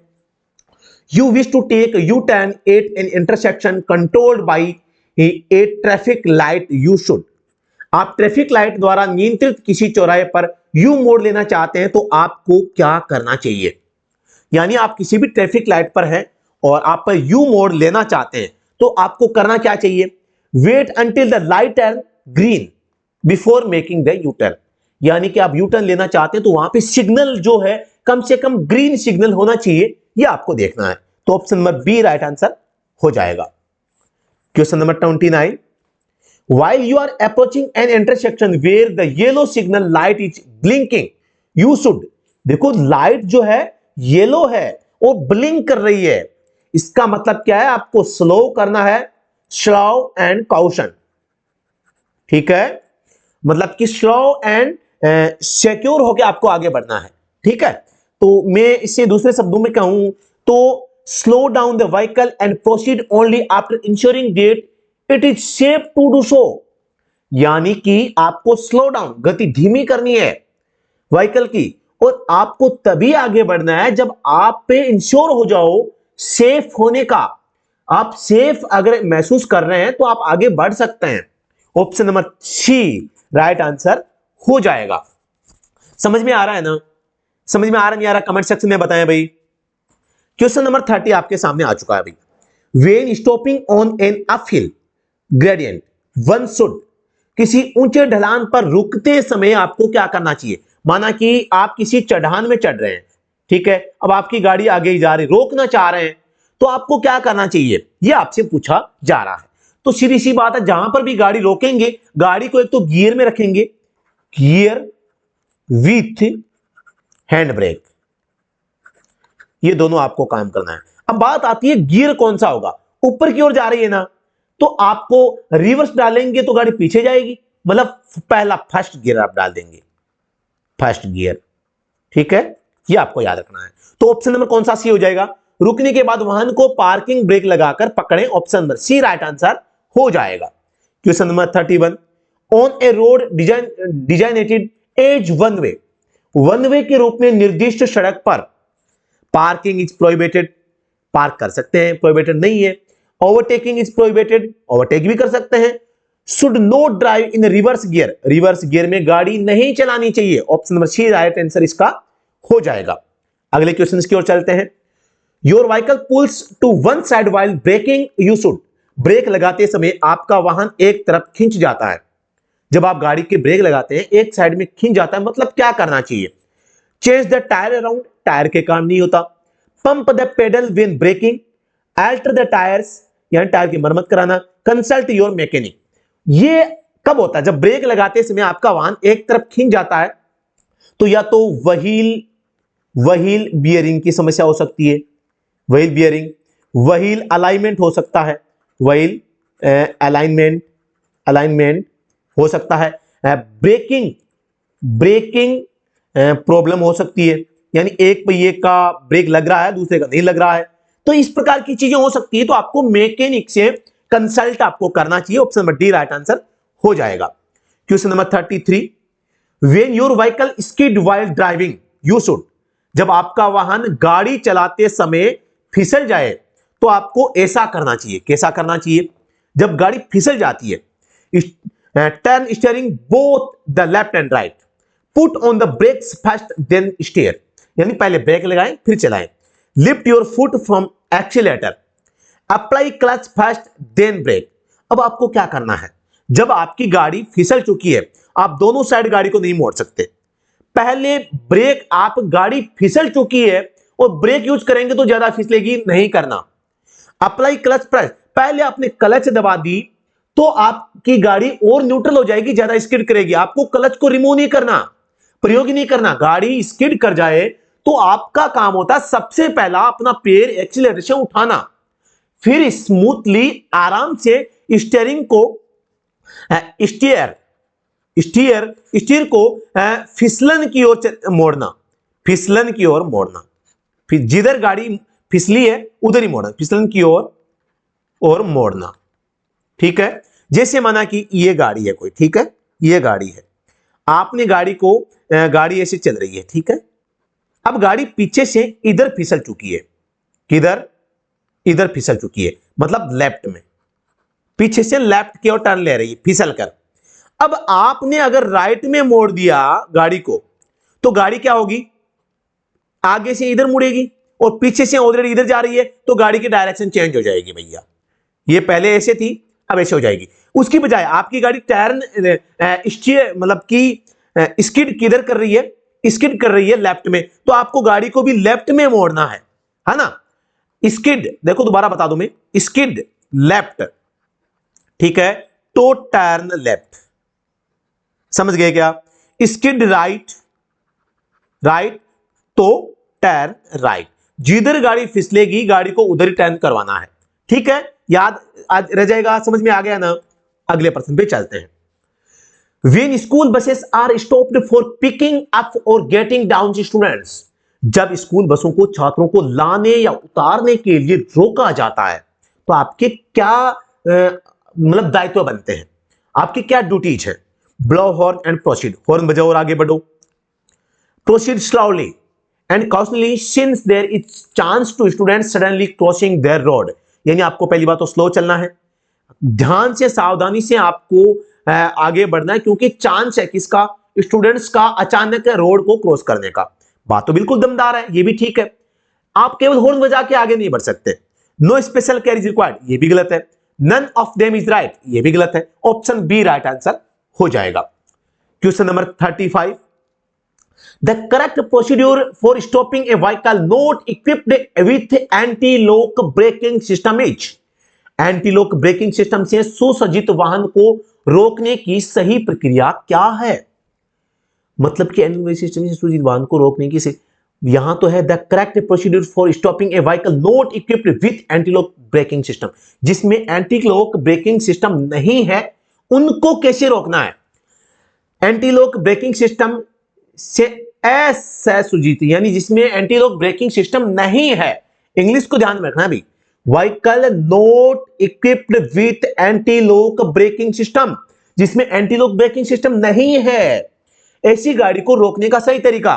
You wish to take U-turn at an intersection controlled by a traffic light, you should। आप ट्रैफिक लाइट द्वारा नियंत्रित किसी चौराहे पर यू मोड़ लेना चाहते हैं तो आपको क्या करना चाहिए? यानी आप किसी भी ट्रैफिक लाइट पर हैं और आप पर यू मोड़ लेना चाहते हैं तो आपको करना क्या चाहिए? Wait until the light turn green before making the U turn, यानी कि आप यू टर्न लेना चाहते हैं तो वहां पे सिग्नल जो है कम से कम ग्रीन सिग्नल होना चाहिए, यह आपको देखना है। तो option number B right answer हो जाएगा। Question number 29, while you are approaching an intersection where the yellow signal light is blinking, you should। देखो लाइट जो है येलो है वो ब्लिंक कर रही है, इसका मतलब क्या है? आपको स्लो करना है, स्लो एंड कॉशन, ठीक है, मतलब कि स्लो एंड सिक्योर होकर आपको आगे बढ़ना है, ठीक है। तो मैं इसे दूसरे शब्दों में कहूं तो slow down the vehicle and proceed only after ensuring that it is safe to do so, यानी कि आपको स्लो डाउन, गति धीमी करनी है व्हीकल की और आपको तभी आगे बढ़ना है जब आप पे इंश्योर हो जाओ सेफ होने का। आप सेफ अगर महसूस कर रहे हैं तो आप आगे बढ़ सकते हैं। Option number C right answer हो जाएगा। समझ में आ रहा है ना? समझ में आ रहा नहीं आ रहा कमेंट सेक्शन में बताएं भाई। क्वेश्चन नंबर 30 आपके सामने आ चुका है भाई। When stopping on an uphill gradient one should, किसी ऊंचे ढलान पर रुकते समय आपको क्या करना चाहिए? माना कि आप किसी चढ़ान में चढ़ रहे हैं, ठीक है, अब आपकी गाड़ी आगे ही जा रही, रोकना चाह रहे हैं तो आपको क्या करना चाहिए, यह आपसे पूछा जा रहा है। तो सीधी सी बात है, जहां पर भी गाड़ी रोकेंगे गाड़ी को एक तो गियर में रखेंगे, गियर विथ हैंड ब्रेक, ये दोनों आपको काम करना है। अब बात आती है गियर कौन सा होगा, ऊपर की ओर जा रही है ना तो आपको रिवर्स डालेंगे तो गाड़ी पीछे जाएगी, मतलब पहला फर्स्ट गियर आप डाल देंगे, फर्स्ट गियर, ठीक है, ये आपको याद रखना है। तो ऑप्शन नंबर कौन सा सी हो जाएगा? रुकने के बाद वाहन को पार्किंग ब्रेक लगाकर पकड़ें, option number C right answer हो जाएगा। Question number 31, on a road designated as one way के रूप में निर्दिष्ट सड़क पर पार्किंग इज प्रोहिबिटेड, पार्क कर सकते हैं, प्रोहिबिटेड नहीं है। ओवरटेकिंग इज प्रोहिबिटेड, ओवरटेक भी कर सकते हैं। Should not drive in reverse gear में गाड़ी नहीं चलानी चाहिए, option number C right answer इसका हो जाएगा। अगले क्वेश्चन की ओर चलते हैं। Your vehicle pulls to one side while braking, you should, brake लगाते समय आपका वाहन एक तरफ खिंच जाता है। जब आप गाड़ी के ब्रेक लगाते हैं एक साइड में खिंच जाता है, मतलब क्या करना चाहिए? Change the tyre around, tyre के काम नहीं होता। Pump the pedal when braking, alter the tyres, यानी टायर की मरम्मत कराना। कंसल्ट योर मैकेनिक, ये कब होता है? जब ब्रेक लगाते समय आपका वाहन एक तरफ खिंच जाता है तो या तो व्हील बियरिंग की समस्या हो सकती है, व्हील बियरिंग, व्हील अलाइनमेंट हो सकता है, व्हील अलाइनमेंट हो सकता है, ब्रेकिंग प्रॉब्लम हो सकती है, यानी एक पहिए का ब्रेक लग रहा है दूसरे का नहीं लग रहा है, तो इस प्रकार की चीजें हो सकती है। तो आपको मैकेनिक से कंसल्ट आपको करना चाहिए, option number D right answer हो जाएगा। Question number 33, when your vehicle skid while driving you should, जब आपका वाहन गाड़ी चलाते समय फिसल जाए तो आपको ऐसा करना चाहिए। कैसा करना चाहिए? जब गाड़ी फिसल जाती है, turn steering both the left and right, put on the brakes first then steer, यानी पहले ब्रेक लगाएं फिर चलाएं। Lift your foot from accelerator, apply clutch first then brake. अब आपको क्या करना है? जब आपकी गाड़ी फिसल चुकी है, आप दोनों साइड गाड़ी को नहीं मोड़ सकते। पहले ब्रेक, आप गाड़ी फिसल चुकी है और ब्रेक यूज करेंगे तो ज्यादा फिसलेगी, नहीं करना। अप्लाई क्लच प्रेस, पहले आपने क्लच दबा दी तो आपकी गाड़ी और न्यूट्रल हो जाएगी, ज्यादा स्किड करेगी। आपको क्लच को रिमूव नहीं करना, प्रयोग नहीं करना। गाड़ी स्किड कर जाए तो आपका काम होता है सबसे पहला अपना पैर एक्सीलरेटर से उठाना, फिर स्मूथली आराम से स्टीयरिंग को स्टीयर को फिसलन की ओर मोड़ना, फिसलन की ओर मोड़ना। फिर जिधर गाड़ी फिसली है उधर ही मोड़ना, फिसलन की ओर और मोड़ना। ठीक है, जैसे माना कि ये गाड़ी है कोई, ठीक है, ये गाड़ी है, आपने गाड़ी को, गाड़ी ऐसे चल रही है, ठीक है। अब गाड़ी पीछे से इधर फिसल चुकी है, किधर? इधर फिसल चुकी है, मतलब लेफ्ट में, पीछे से लेफ्ट की ओर टर्न ले रही है फिसल कर। अब आपने अगर राइट में मोड़ दिया गाड़ी को तो गाड़ी क्या होगी? आगे से इधर मुड़ेगी और पीछे से ऑलरेडी इधर जा रही है तो गाड़ी की डायरेक्शन चेंज हो जाएगी भैया। ये पहले ऐसे थी, अब ऐसे हो जाएगी। उसकी बजाय आपकी गाड़ी टर्न स्टीयर मतलब कि स्किड किधर कर रही है? स्किड कर रही है लेफ्ट में, तो आपको गाड़ी को भी लेफ्ट में मोड़ना है ना। स्किड, देखो दोबारा बता दूं मैं, स्किड लेफ्ट, ठीक है, तो टर्न लेफ्ट, समझ गए क्या? स्किड राइट, राइट तो टर्न राइट। जिधर गाड़ी फिसलेगी गाड़ी को उधर ही टर्न करवाना है, ठीक है। याद आज रह जाएगा, समझ में आ गया ना? अगले प्रश्न पे चलते हैं। When school buses are stopped for picking up or getting down students, जब स्कूल बसों को छात्रों को लाने या उतारने के लिए रोका जाता है तो आपके क्या मतलब दायित्व बनते हैं? आपकी क्या ड्यूटीज है? Blow horn and proceed, horn बजाओ और आगे बढ़ो। Proceed slowly and cautiously since there is chance to students suddenly crossing there road, यानी आपको पहली बात तो स्लो चलना है, ध्यान से सावधानी से आपको आगे बढ़ना है, क्योंकि चांस है किसका? स्टूडेंट्स का अचानक रोड को क्रॉस करने का। बात तो बिल्कुल दमदार है, ये भी ठीक है। आप केवल हॉर्न बजा के आगे नहीं बढ़ सकते। No special care is required, ये भी गलत है। None of them is right, ये भी गलत है। ऑप्शन बी राइट आंसर हो जाएगा। Question number 35, the correct procedure for stopping A vehicle not equipped with anti lock braking system is, anti lock braking system से सुसज्जित वाहन को रोकने की सही प्रक्रिया क्या है? मतलब कि एंटी लॉक सिस्टम से सुसज्जित वाहन को रोकने की यहां तो है the correct procedure for stopping A vehicle not equipped with anti lock braking system, जिसमें एंटी लॉक ब्रेकिंग सिस्टम नहीं है उनको कैसे रोकना है? एंटी लॉक ब्रेकिंग सिस्टम से असुसज्जित, यानी जिसमें एंटी लॉक ब्रेकिंग सिस्टम नहीं है, इंग्लिश को ध्यान में रखना भी, vehicle not equipped with anti lock braking system, जिसमें एंटी लॉक ब्रेकिंग सिस्टम नहीं है, ऐसी गाड़ी को रोकने का सही तरीका,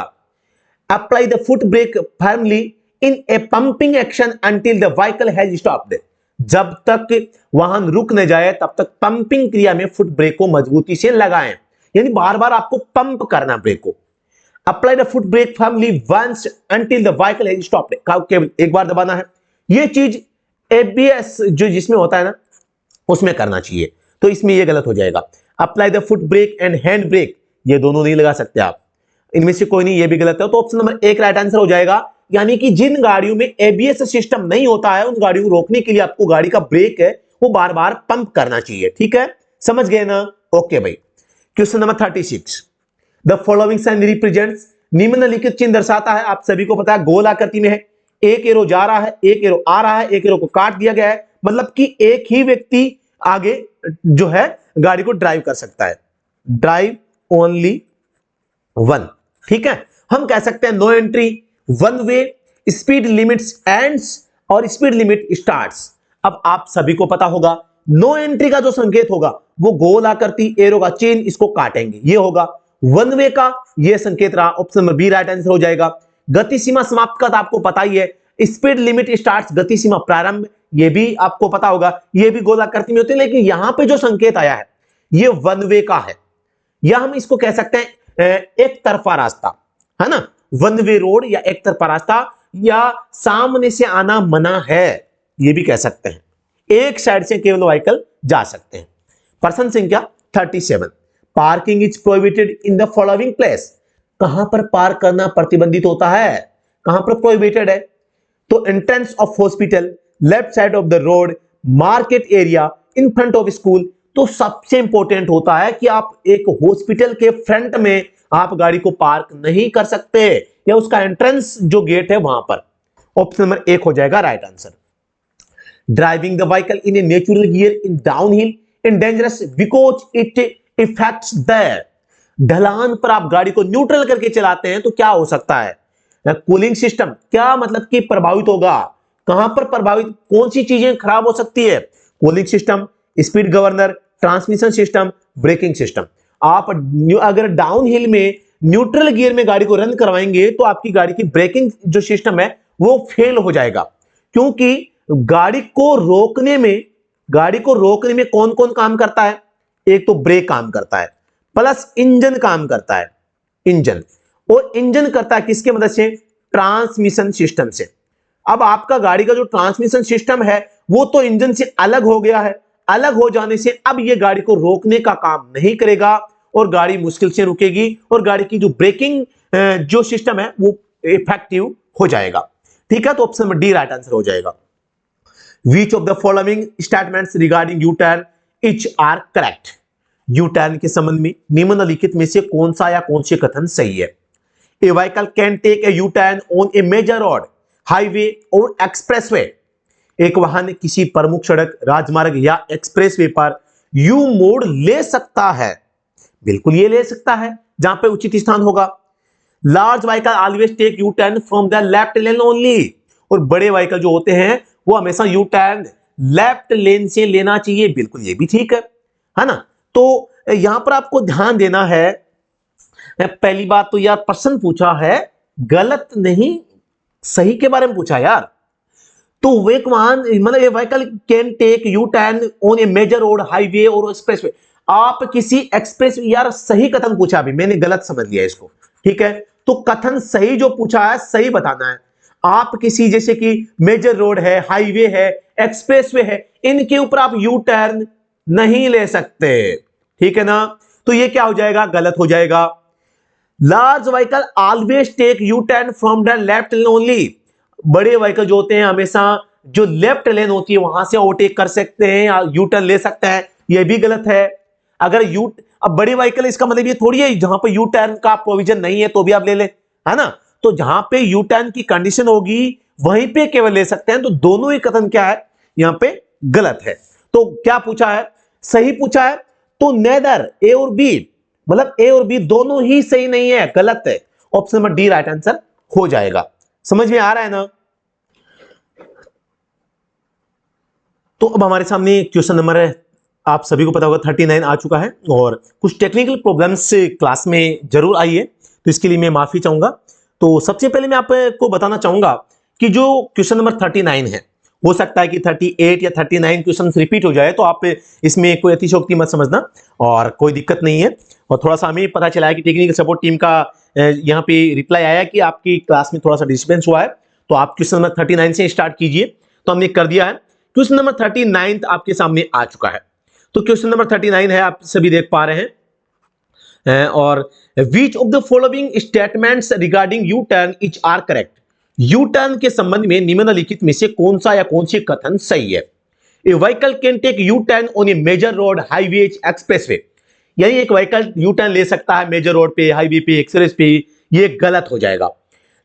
apply the foot brake firmly in a pumping action until the vehicle has stopped, जब तक वाहन रुक न जाए तब तक पंपिंग क्रिया में फुट ब्रेक को मजबूती से लगाएं, यानी बार बार आपको पंप करना ब्रेक को। Apply the foot brake firmly once until the vehicle has stopped, केवल एक बार दबाना है। ये चीज एबीएस जो जिसमें होता है ना उसमें करना चाहिए, तो इसमें ये गलत हो जाएगा। Apply the foot brake and hand brake, ये दोनों नहीं लगा सकते आप, इनमें से कोई नहीं, ये भी गलत है। तो ऑप्शन नंबर 1 राइट आंसर हो जाएगा, यानी कि जिन गाड़ियों में एबीएस सिस्टम नहीं होता है उन गाड़ियों को रोकने के लिए आपको गाड़ी का ब्रेक है वो बार बार पंप करना चाहिए, ठीक है, समझ गए ना? ओके भाई। Question number 36, the following sign represents, निम्नलिखित चिन्ह दर्शाता है, आप सभी को पता है गोल आकृति में है, एक एरो जा रहा है, एक एरो आ रहा है, एक एरो को काट दिया गया है, मतलब कि एक ही व्यक्ति आगे जो है गाड़ी को ड्राइव कर सकता है, ड्राइव ओनली वन, ठीक है। हम कह सकते हैं no entry, one way, speed limits ends और स्पीड लिमिट स्टार्ट्स। अब आप सभी को पता होगा नो एंट्री का जो संकेत होगा वो गोल आकृति एरो का चिन्ह इसको काटेंगे, ये होगा। वन वे का यह संकेत रहा, option number B right answer हो जाएगा। गति सीमा समाप्त का तो आपको पता ही है, स्पीड लिमिट स्टार्ट्स, गति सीमा प्रारंभ, ये भी आपको पता होगा, ये भी गोलाकृति में होते हैं, लेकिन यहां पे जो संकेत आया है ये वन वे का है, या हम इसको कह सकते हैं एक तरफा रास्ता, है ना, वन वे रोड या एक तरफा रास्ता, या सामने से आना मना है, ये भी कह सकते हैं, एक साइड से केवल व्हीकल जा सकते हैं। प्रश्न संख्या 37, parking is prohibited in the following place, कहां पर पार्क करना प्रतिबंधित होता है, कहां पर प्रोहिबिटेड है, तो entrance of hospital, left side of the road, market area, in front of school. तो सबसे इंपॉर्टेंट होता है कि आप एक हॉस्पिटल के फ्रंट में आप गाड़ी को पार्क नहीं कर सकते, या उसका एंट्रेंस जो गेट है वहां पर। ऑप्शन नंबर 1 हो जाएगा right answer. Driving the vehicle in a natural gear in downhill in dangerous because it effects the, ढलान पर आप गाड़ी को न्यूट्रल करके चलाते हैं तो क्या हो सकता है, कूलिंग सिस्टम, क्या मतलब कि प्रभावित होगा, कहां पर प्रभावित, कौन सी चीजें खराब हो सकती है, cooling system, speed governor, transmission system, braking system. आप अगर डाउन हिल में न्यूट्रल गियर में गाड़ी को रन करवाएंगे तो आपकी गाड़ी की ब्रेकिंग जो सिस्टम है वो फेल हो जाएगा, क्योंकि गाड़ी को रोकने में कौन कौन काम करता है, एक तो ब्रेक काम करता है, प्लस इंजन काम करता है, इंजन, और इंजन करता है किसके मदद से, ट्रांसमिशन सिस्टम से। अब आपका गाड़ी का जो ट्रांसमिशन सिस्टम है वो तो इंजन से अलग हो गया है, अलग हो जाने से अब ये गाड़ी को रोकने का काम नहीं करेगा और गाड़ी मुश्किल से रुकेगी, और गाड़ी की जो ब्रेकिंग जो सिस्टम है वो इफेक्टिव हो जाएगा। ठीक है, तो option number D right answer हो जाएगा। Which of the following statements regarding U-turn each are correct? U-turn के संबंध में निम्नलिखित में से कौन सा या कौन से कथन सही है? A vehicle can take a U-turn on a major road, highway or expressway. एक वाहन किसी प्रमुख सड़क, राजमार्ग या एक्सप्रेसवे पर यू मोड़ ले सकता है, बिल्कुल ये ले सकता है जहां पे उचित स्थान होगा। Large vehicle always take U turn from the left lane only, और बड़े व्हीकल जो होते हैं वो हमेशा यू टर्न लेफ्ट लेन से लेना चाहिए, बिल्कुल ये भी ठीक है ना। तो यहां पर आपको ध्यान देना है, पहली बात तो यार प्रश्न पूछा है गलत नहीं सही के बारे में पूछा यार, तो एक वाहन मतलब ये vehicle can take U turn on a major road, highway और एक्सप्रेसवे, आप किसी एक्सप्रेस, यार सही कथन पूछा, अभी मैंने गलत समझ लिया इसको, ठीक है, तो कथन सही जो पूछा है सही बताना है। आप किसी जैसे कि मेजर रोड है, हाईवे है, एक्सप्रेसवे है, इनके ऊपर आप यू टर्न नहीं ले सकते, ठीक है ना, तो ये क्या हो जाएगा, गलत हो जाएगा। Large vehicle always take U turn from the left lane only, बड़े व्हीकल जो होते हैं हमेशा जो लेफ्ट लेन होती है वहां से ओवरटेक कर सकते हैं, यू टर्न ले सकते हैं, ये भी गलत है। अगर अब बड़ी व्हीकल इसका मतलब ये थोड़ी है जहां पे यू टर्न का प्रोविजन नहीं है तो भी आप ले ले, है ना, तो जहां पे यू टर्न की कंडीशन होगी वहीं पे केवल ले सकते हैं, तो दोनों ही कथन क्या है यहां पे गलत है। तो क्या पूछा है, सही पूछा है, तो नेदर ए और बी, मतलब ए और बी दोनों ही सही नहीं है, गलत है, option number D right answer हो जाएगा। समझ में आ रहा है ना। तो अब हमारे सामने क्वेश्चन नंबर आप सभी को पता होगा 39 आ चुका है, और कुछ टेक्निकल प्रॉब्लम्स क्लास में जरूर आई है, तो इसके लिए मैं माफी चाहूंगा। तो सबसे पहले मैं आपको बताना चाहूंगा कि जो क्वेश्चन नंबर 39 है, हो सकता है कि 38 या 39 क्वेश्चन रिपीट हो जाए, तो आप इसमें कोई अतिशयोक्ति मत समझना और कोई दिक्कत नहीं है। और थोड़ा सा हमें पता चला है कि टेक्निकल सपोर्ट टीम का यहाँ पे रिप्लाई आया कि आपकी क्लास में थोड़ा सा डिस्टर्बेंस हुआ है, तो आप क्वेश्चन नंबर 39 से स्टार्ट कीजिए, तो हमने कर दिया है। क्वेश्चन नंबर 39 आपके सामने आ चुका है, तो क्वेश्चन नंबर 39 है, आप सभी देख पा रहे हैं, और which of the following statements regarding U-turn each are correct? U-turn के संबंध में निम्नलिखित में से कौन सा या कौन सी कथन सही है? A vehicle can take U-turn on a major road, highway, expressway. यानी एक व्हीकल U-turn ले सकता है मेजर रोड पे, हाईवे पे, एक्सप्रेस पे, ये गलत हो जाएगा।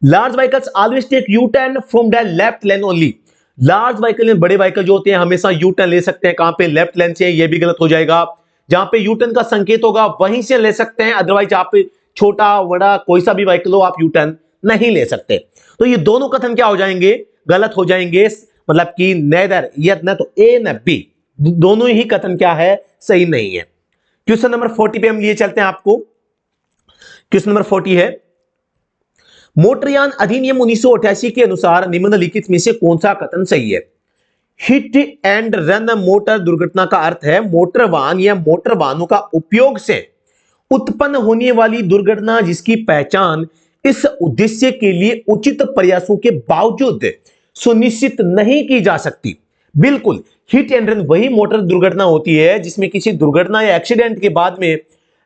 Large vehicles always take U-turn from the left lane only, large vehicle में बड़े व्हीकल जो होते हैं हमेशा U-turn ले सकते हैं, कहां पे, लेफ्ट लेन से, ये भी गलत हो जाएगा। जहां पे U-turn का संकेत होगा वहीं से ले सकते हैं, अदरवाइज आप छोटा बड़ा कोई सा भी व्हीकल हो आप U-turn नहीं ले सकते। तो ये दोनों कथन क्या हो जाएंगे, गलत हो जाएंगे, मतलब कि नेदर, या न तो ए न बी, दोनों ही कथन क्या है, सही नहीं है। क्वेश्चन नंबर 40 पे हम लिए चलते हैं आपको। क्वेश्चन नंबर 40 है, मोटरयान अधिनियम 1988 के अनुसार निम्नलिखित में से कौन सा कथन सही है? हिट एंड रन मोटर दुर्घटना का अर्थ है मोटर वाहन या मोटर वाहनों का उपयोग से उत्पन्न होने वाली दुर्घटना जिसकी पहचान इस उद्देश्य के लिए उचित प्रयासों के बावजूद सुनिश्चित नहीं की जा सकती। बिल्कुल, हिट एंड रन वही मोटर दुर्घटना होती है जिसमें किसी दुर्घटना या एक्सीडेंट के बाद में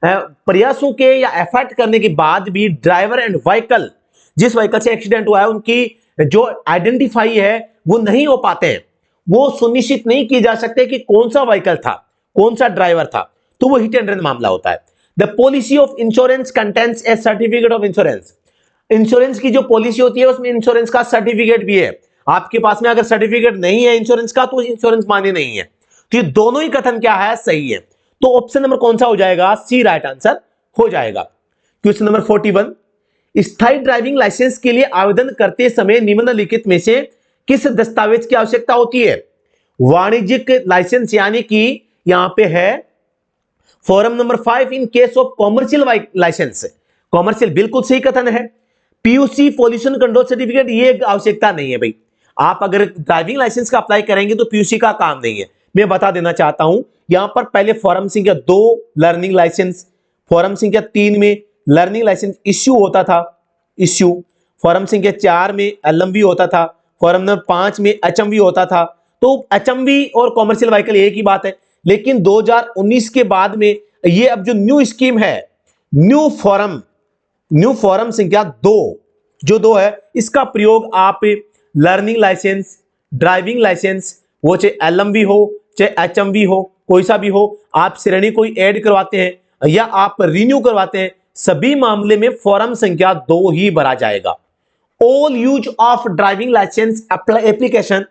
प्रयासों के या एफर्ट करने के बाद भी ड्राइवर एंड व्हीकल, जिस व्हीकल से एक्सीडेंट हुआ है, उनकी जो आइडेंटिफाई है वो नहीं हो पाते हैं, वो सुनिश्चित नहीं की जा सकते कि कौन सा व्हीकल था, कौन सा ड्राइवर था, तो वो हिट एंड रन मामला होता है। The policy of insurance contains A certificate of insurance. Insurance की जो पॉलिसी होती है उसमें इंश्योरेंस का सर्टिफिकेट भी है। आपके पास में अगर सर्टिफिकेट नहीं है इंश्योरेंस का तो इंश्योरेंस मान्य नहीं है। तो ये दोनों ही कथन क्या है, सही है। तो ऑप्शन नंबर कौन सा हो जाएगा? सी राइट आंसर हो जाएगा। क्वेश्चन नंबर 41, स्थायी ड्राइविंग लाइसेंस के लिए आवेदन करते समय निम्नलिखित में से किस दस्तावेज की आवश्यकता होती है? वाणिज्यिक लाइसेंस, यानी कि यहां पे है form number 5 in case of commercial licence. Commercial बिल्कुल सही कथन है। पीयूसी पॉल्यूशन कंट्रोल सर्टिफिकेट, ये आवश्यकता नहीं है भाई। आप अगर ड्राइविंग लाइसेंस का अप्लाई करेंगे तो पीयूसी का काम नहीं है। मैं बता देना चाहता हूं, यहां पर पहले फॉर्म संख्या 2 लर्निंग लाइसेंस, फॉर्म संख्या 3 में लर्निंग लाइसेंस इश्यू होता था, इश्यू, फॉर्म संख्या 4 में एलएमवी होता था, फॉर्म नंबर 5 में एचएमवी होता था। तो एचएमवी और कॉमर्शियल व्हीकल एक ही बात है। लेकिन 2019 के बाद में ये अब जो न्यू स्कीम है, न्यू फॉर्म संख्या 2 जो 2 है, इसका प्रयोग आप लर्निंग लाइसेंस, ड्राइविंग लाइसेंस, वो चाहे एलएमवी हो चाहे एचएमवी हो, कोई सा भी हो, आप श्रेणी कोई ऐड करवाते हैं या आप रिन्यू करवाते हैं, सभी मामले में फॉर्म संख्या 2 ही भरा जाएगा। All use of driving licence application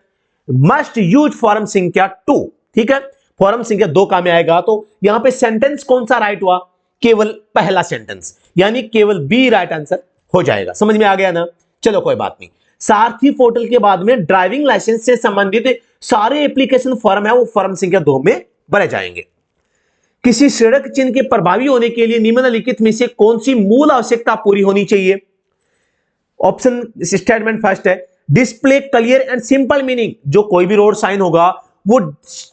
must use form संख्या 2। ठीक है, फॉर्म संख्या 2 काम में आएगा। तो यहां पे सेंटेंस कौन सा राइट हुआ? केवल पहला सेंटेंस, यानी केवल बी राइट आंसर हो जाएगा। समझ में आ गया ना? चलो कोई बात नहीं। सारथी पोर्टल के बाद में ड्राइविंग लाइसेंस से संबंधित सारे एप्लीकेशन फॉर्म है वो फॉर्म संख्या 2 में भरे जाएंगे। किसी सड़क चिन्ह के प्रभावी होने के लिए निम्नलिखित में से कौन सी मूल आवश्यकता पूरी होनी चाहिए? ऑप्शन स्टेटमेंट फर्स्ट है, display clear and simple meaning. जो कोई भी रोड साइन होगा वो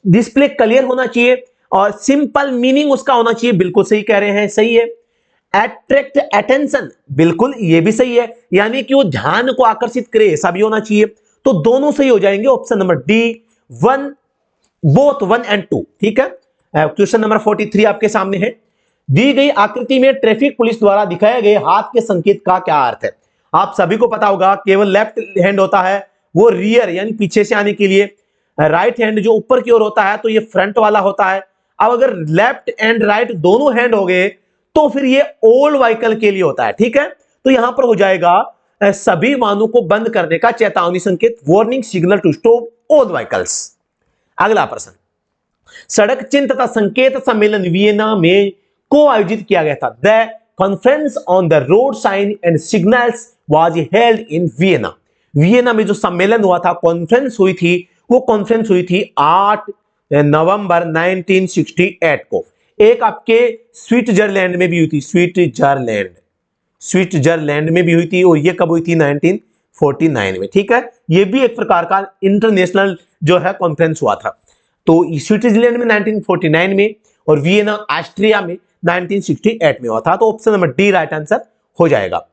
डिस्प्ले क्लियर होना चाहिए और सिंपल मीनिंग उसका होना चाहिए। बिल्कुल सही कह रहे हैं, सही है। अट्रैक्ट अटेंशन, बिल्कुल ये भी सही है, यानी कि वो ध्यान को आकर्षित करे, ऐसा भी होना चाहिए। तो दोनों सही हो जाएंगे। Option number D, both 1 and 2। ठीक है। क्वेश्चन नंबर 43 आपके सामने है, दी गई आकृति में ट्रैफिक पुलिस द्वारा दिखाए गए हाथ के संकेत का क्या अर्थ है? आप सभी को पता होगा, केवल लेफ्ट हैंड होता है वो रियर यानी पीछे से आने के लिए, राइट हैंड जो ऊपर की ओर होता है तो ये फ्रंट वाला होता है। अब अगर लेफ्ट एंड राइट दोनों हैंड हो गए तो फिर ये ओल्ड व्हीकल के लिए होता है। ठीक है, तो यहां पर हो जाएगा सभी वाहनों को बंद करने का चेतावनी संकेत, warning signal to stop old vehicles. अगला प्रश्न, सड़क चिन्ह तथा संकेत सम्मेलन वियना में को आयोजित किया गया था। The conference on the road sign and signals was held in Vienna. Vienna में जो सम्मेलन हुआ था, कॉन्फ्रेंस हुई थी, वो कॉन्फ्रेंस हुई थी 8 नवंबर 1968 को। एक आपके स्विट्जरलैंड में भी हुई थी, स्विट्जरलैंड में भी हुई थी, और ये कब हुई थी? 1949 में। ठीक है, ये भी एक प्रकार का इंटरनेशनल जो है कॉन्फ्रेंस हुआ था। तो स्विट्जरलैंड में 1949 में और वियना ऑस्ट्रिया में 1968 में हुआ था। तो option number D right answer हो जाएगा।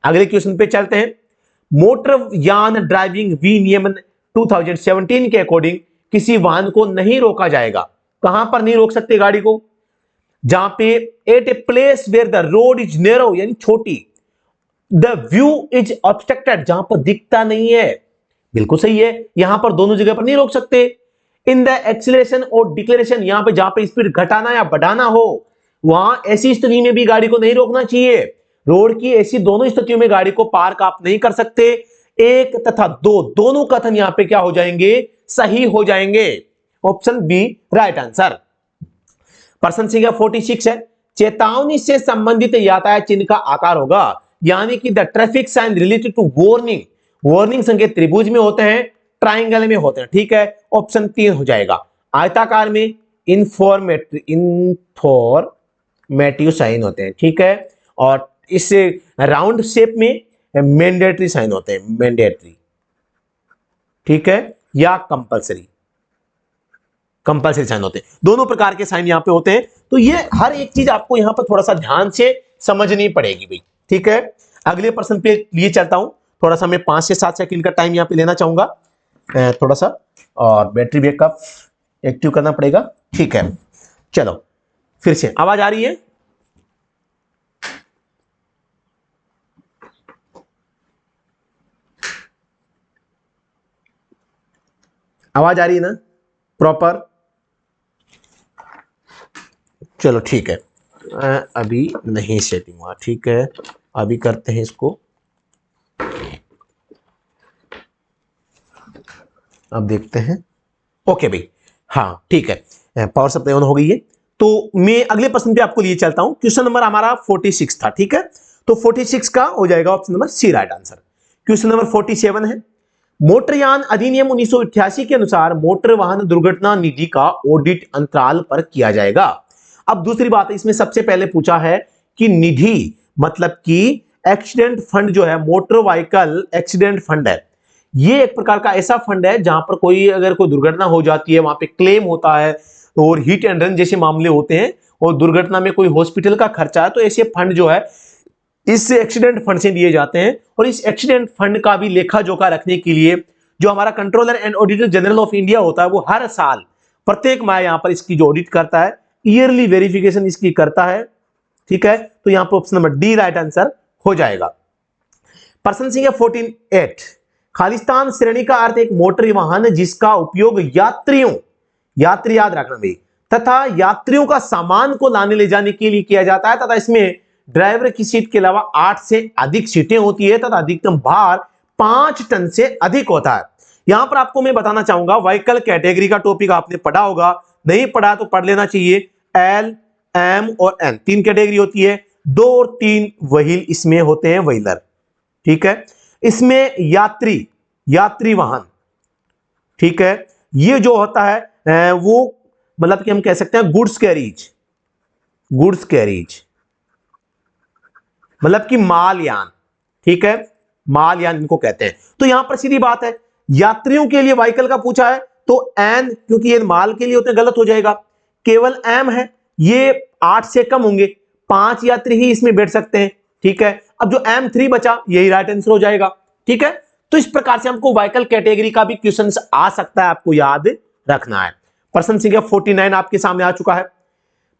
अगले क्वेश्चन पे चलते हैं। मोटर यान ड्राइविंग विनियमन 2017 के अकॉर्डिंग किसी वाहन को नहीं रोका जाएगा। कहां पर नहीं रोक सकते गाड़ी को? जहां पे at a place where the road is narrow यानी छोटी, द व्यू इज ऑब्स्ट्रक्टेड जहां पर दिखता नहीं है। बिल्कुल सही है, यहां पर दोनों जगह पर नहीं रोक सकते। इन द एक्सीलरेशन और डिक्लेरेशन, यहां पे जहां पे स्पीड घटाना या बढ़ाना हो वहां ऐसी स्थिति में भी गाड़ी को नहीं रोकना चाहिए। रोड की ऐसी दोनों स्थितियों में गाड़ी को पार्क आप नहीं कर सकते। 1 तथा 2 दोनों कथन यहां पे क्या हो जाएंगे? सही हो जाएंगे। Option B right answer. प्रश्न संख्या 46 है, चेतावनी से संबंधित यातायात चिन्ह का आकार होगा, यानी कि the traffic sign related to warning. Warning संकेत त्रिभुज में होते हैं, ट्राइंगल में होते हैं। ठीक है, ऑप्शन 3 हो जाएगा। आयताकार में इन्फॉर्मेटिव साइन होते हैं। ठीक है, और इस राउंड शेप में मैंडेटरी साइन होते हैं, मैंडेटरी, ठीक है, या कंपलसरी, कंपलसरी साइन होते हैं। दोनों प्रकार के साइन यहां पे होते हैं। तो ये हर एक चीज आपको यहां पर थोड़ा सा ध्यान से समझनी पड़ेगी भाई, ठीक है। अगले प्रश्न पे लिए चलता हूं। थोड़ा सा मैं 5 से 7 सेकंड का टाइम यहां पे लेना चाहूंगा थोड़ा सा, और बैटरी बैकअप एक्टिव करना पड़ेगा, ठीक है। चलो फिर से आवाज आ रही है? आवाज आ रही है ना प्रॉपर? चलो ठीक है, अभी नहीं सेटिंग हुआ, ठीक है, अभी करते हैं इसको। अब देखते हैं, ओके भाई, हाँ ठीक है, पावर सप्लाई ऑन हो गई है। तो मैं अगले प्रश्न पे आपको लिए चलता हूं। क्वेश्चन नंबर हमारा 46 था, ठीक है। तो 46 का हो जाएगा option number C right answer. Question number 47 है, मोटरयान अधिनियम 1988 के अनुसार मोटर वाहन दुर्घटना निधि का ऑडिट अंतराल पर किया जाएगा। अब दूसरी बात है, इसमें सबसे पहले पूछा है कि निधि मतलब कि एक्सीडेंट फंड जो है, मोटर व्हीकल एक्सीडेंट फंड है, ये एक प्रकार का ऐसा फंड है जहां पर कोई अगर कोई दुर्घटना हो जाती है, वहां पे क्लेम होता है, और हिट एंड रन जैसे मामले होते हैं, और दुर्घटना में कोई हॉस्पिटल का खर्चा है, तो ऐसे फंड जो है इस एक्सीडेंट फंड से दिए जाते हैं। और इस एक्सीडेंट फंड का भी लेखा जोखा रखने के लिए जो हमारा controller and auditor general of India होता है, वो हर साल प्रत्येक माह यहां पर इसकी जो ऑडिट करता है, ईयरली वेरिफिकेशन इसकी करता है, ठीक है। तो यहां पर option number D right answer हो जाएगा। प्रश्न संख्या 48, खालिस्तान श्रेणी का अर्थ एक मोटर वाहन जिसका उपयोग यात्रियों, यात्री याद रखना भाई, तथा यात्रियों का सामान को लाने ले जाने के लिए किया जाता है, तथा इसमें ड्राइवर की सीट के अलावा 8 से अधिक सीटें होती है, तथा अधिकतम भार 5 टन से अधिक होता है। यहां पर आपको मैं बताना चाहूंगा, व्हीकल कैटेगरी का टॉपिक आपने पढ़ा होगा, नहीं पढ़ा तो पढ़ लेना चाहिए। एल, एम और एन 3 कैटेगरी होती है, 2 और 3 व्हील इसमें होते हैं, व्हीलर, ठीक है। इसमें यात्री वाहन, ठीक है, ये जो होता है वो मतलब कि हम कह सकते हैं गुड्स कैरीज, गुड्स कैरीज मतलब कि मालयान, ठीक है, मालयान इनको कहते हैं। तो यहां पर सीधी बात है, यात्रियों के लिए व्हीकल का पूछा है, तो एन क्योंकि ये माल के लिए होते हैं, गलत हो जाएगा। केवल एम है, ये 8 से कम होंगे, 5 यात्री ही इसमें बैठ सकते हैं, ठीक है। अब जो M3 बचा, यही राइट आंसर हो जाएगा, ठीक है। तो इस प्रकार से हमको व्हीकल कैटेगरी का भी क्वेश्चन आ सकता है, आपको याद रखना है। प्रश्न संख्या 49 आपके सामने आ चुका है।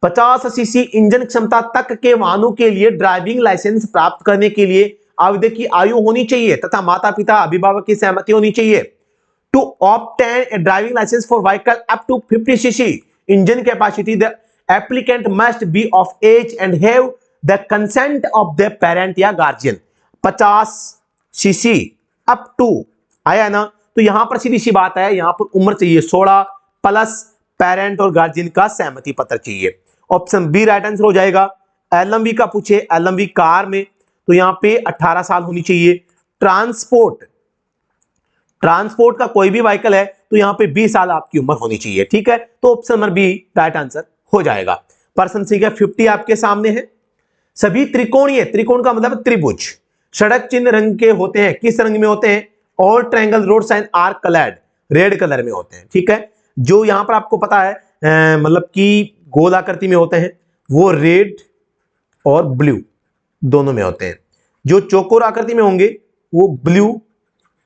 50 सीसी इंजन क्षमता तक के वाहनों के लिए ड्राइविंग लाइसेंस प्राप्त करने के लिए आवेदक की आयु होनी चाहिए तथा माता पिता अभिभावक की सहमति होनी चाहिए। To obtain a driving licence for vehicle up to 50 CC engine capacity, the applicant must be of age and have the consent of the parent या गार्जियन। 50 सीसी अप टू आया ना, तो यहां पर सीधी सी बात है, यहां पर उम्र चाहिए 16 प्लस पेरेंट और गार्जियन का सहमति पत्र चाहिए। ऑप्शन बी राइट आंसर हो जाएगा। एलएमवी का पूछे, एलएमवी कार में, तो यहां पे 18 साल होनी चाहिए। ट्रांसपोर्ट का कोई भी व्हीकल है तो यहां पे 20 साल आपकी उम्र होनी चाहिए, ठीक है। तो option number B right answer हो जाएगा। प्रश्न संख्या 50 आपके सामने है। सभी त्रिकोणीय, त्रिकोण का मतलब त्रिभुज, सड़क चिन्ह रंग के होते हैं, किस रंग में होते हैं? All triangle road sign are coloured, red colour में होते हैं, ठीक है। जो यहां पर आपको पता है मतलब कि गोल आकृति में होते हैं, वो रेड और ब्लू दोनों में होते हैं। जो चौकोर आकृति में होंगे वो ब्लू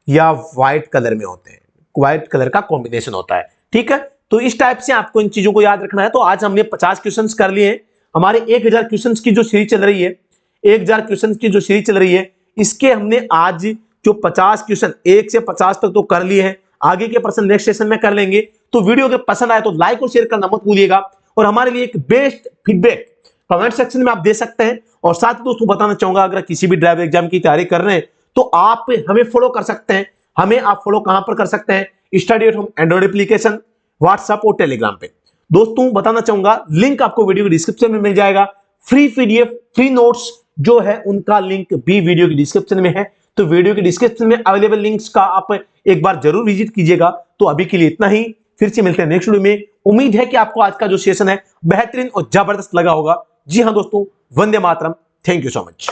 या व्हाइट कलर में होते हैं, व्हाइट कलर का कॉम्बिनेशन होता है, ठीक है। तो इस टाइप से आपको इन चीजों को याद रखना है। तो आज हमने 50 क्वेश्चंस कर लिए हैं। हमारे 1000 क्वेश्चंस की जो सीरीज चल रही है, 1000 क्वेश्चंस की जो सीरीज चल रही है, इसके हमने आज जो 50 क्वेश्चन 1 से 50 तक तो कर लिए हैं। आगे के प्रश्न नेक्स्ट सेशन में कर लेंगे। तो वीडियो अगर पसंद आए तो लाइक और शेयर करना मत भूलिएगा, और हमारे लिए एक बेस्ट फीडबैक कमेंट सेक्शन में आप दे सकते हैं। और साथ ही दोस्तों बताना चाहूंगा, अगर किसी भी ड्राइवर एग्जाम की तैयारी कर रहे हैं तो आप हमें फॉलो कर सकते हैं। हमें आप फॉलो कहां पर कर सकते हैं? Study at home Android application, WhatsApp और टेलीग्राम पे। दोस्तों बताना चाहूंगा, लिंक आपको वीडियो के डिस्क्रिप्शन में मिल जाएगा। फ्री पीडीएफ, फ्री नोट्स जो है उनका लिंक भी वीडियो के डिस्क्रिप्शन में है। तो वीडियो के डिस्क्रिप्शन में अवेलेबल लिंक्स का आप एक बार जरूर विजिट कीजिएगा। तो अभी के लिए इतना ही, फिर से मिलते हैं नेक्स्ट वीडियो में। उम्मीद है कि आपको आज का जो सेशन है बेहतरीन और जबरदस्त लगा होगा। जी हां दोस्तों, Vande Mataram, thank you so much.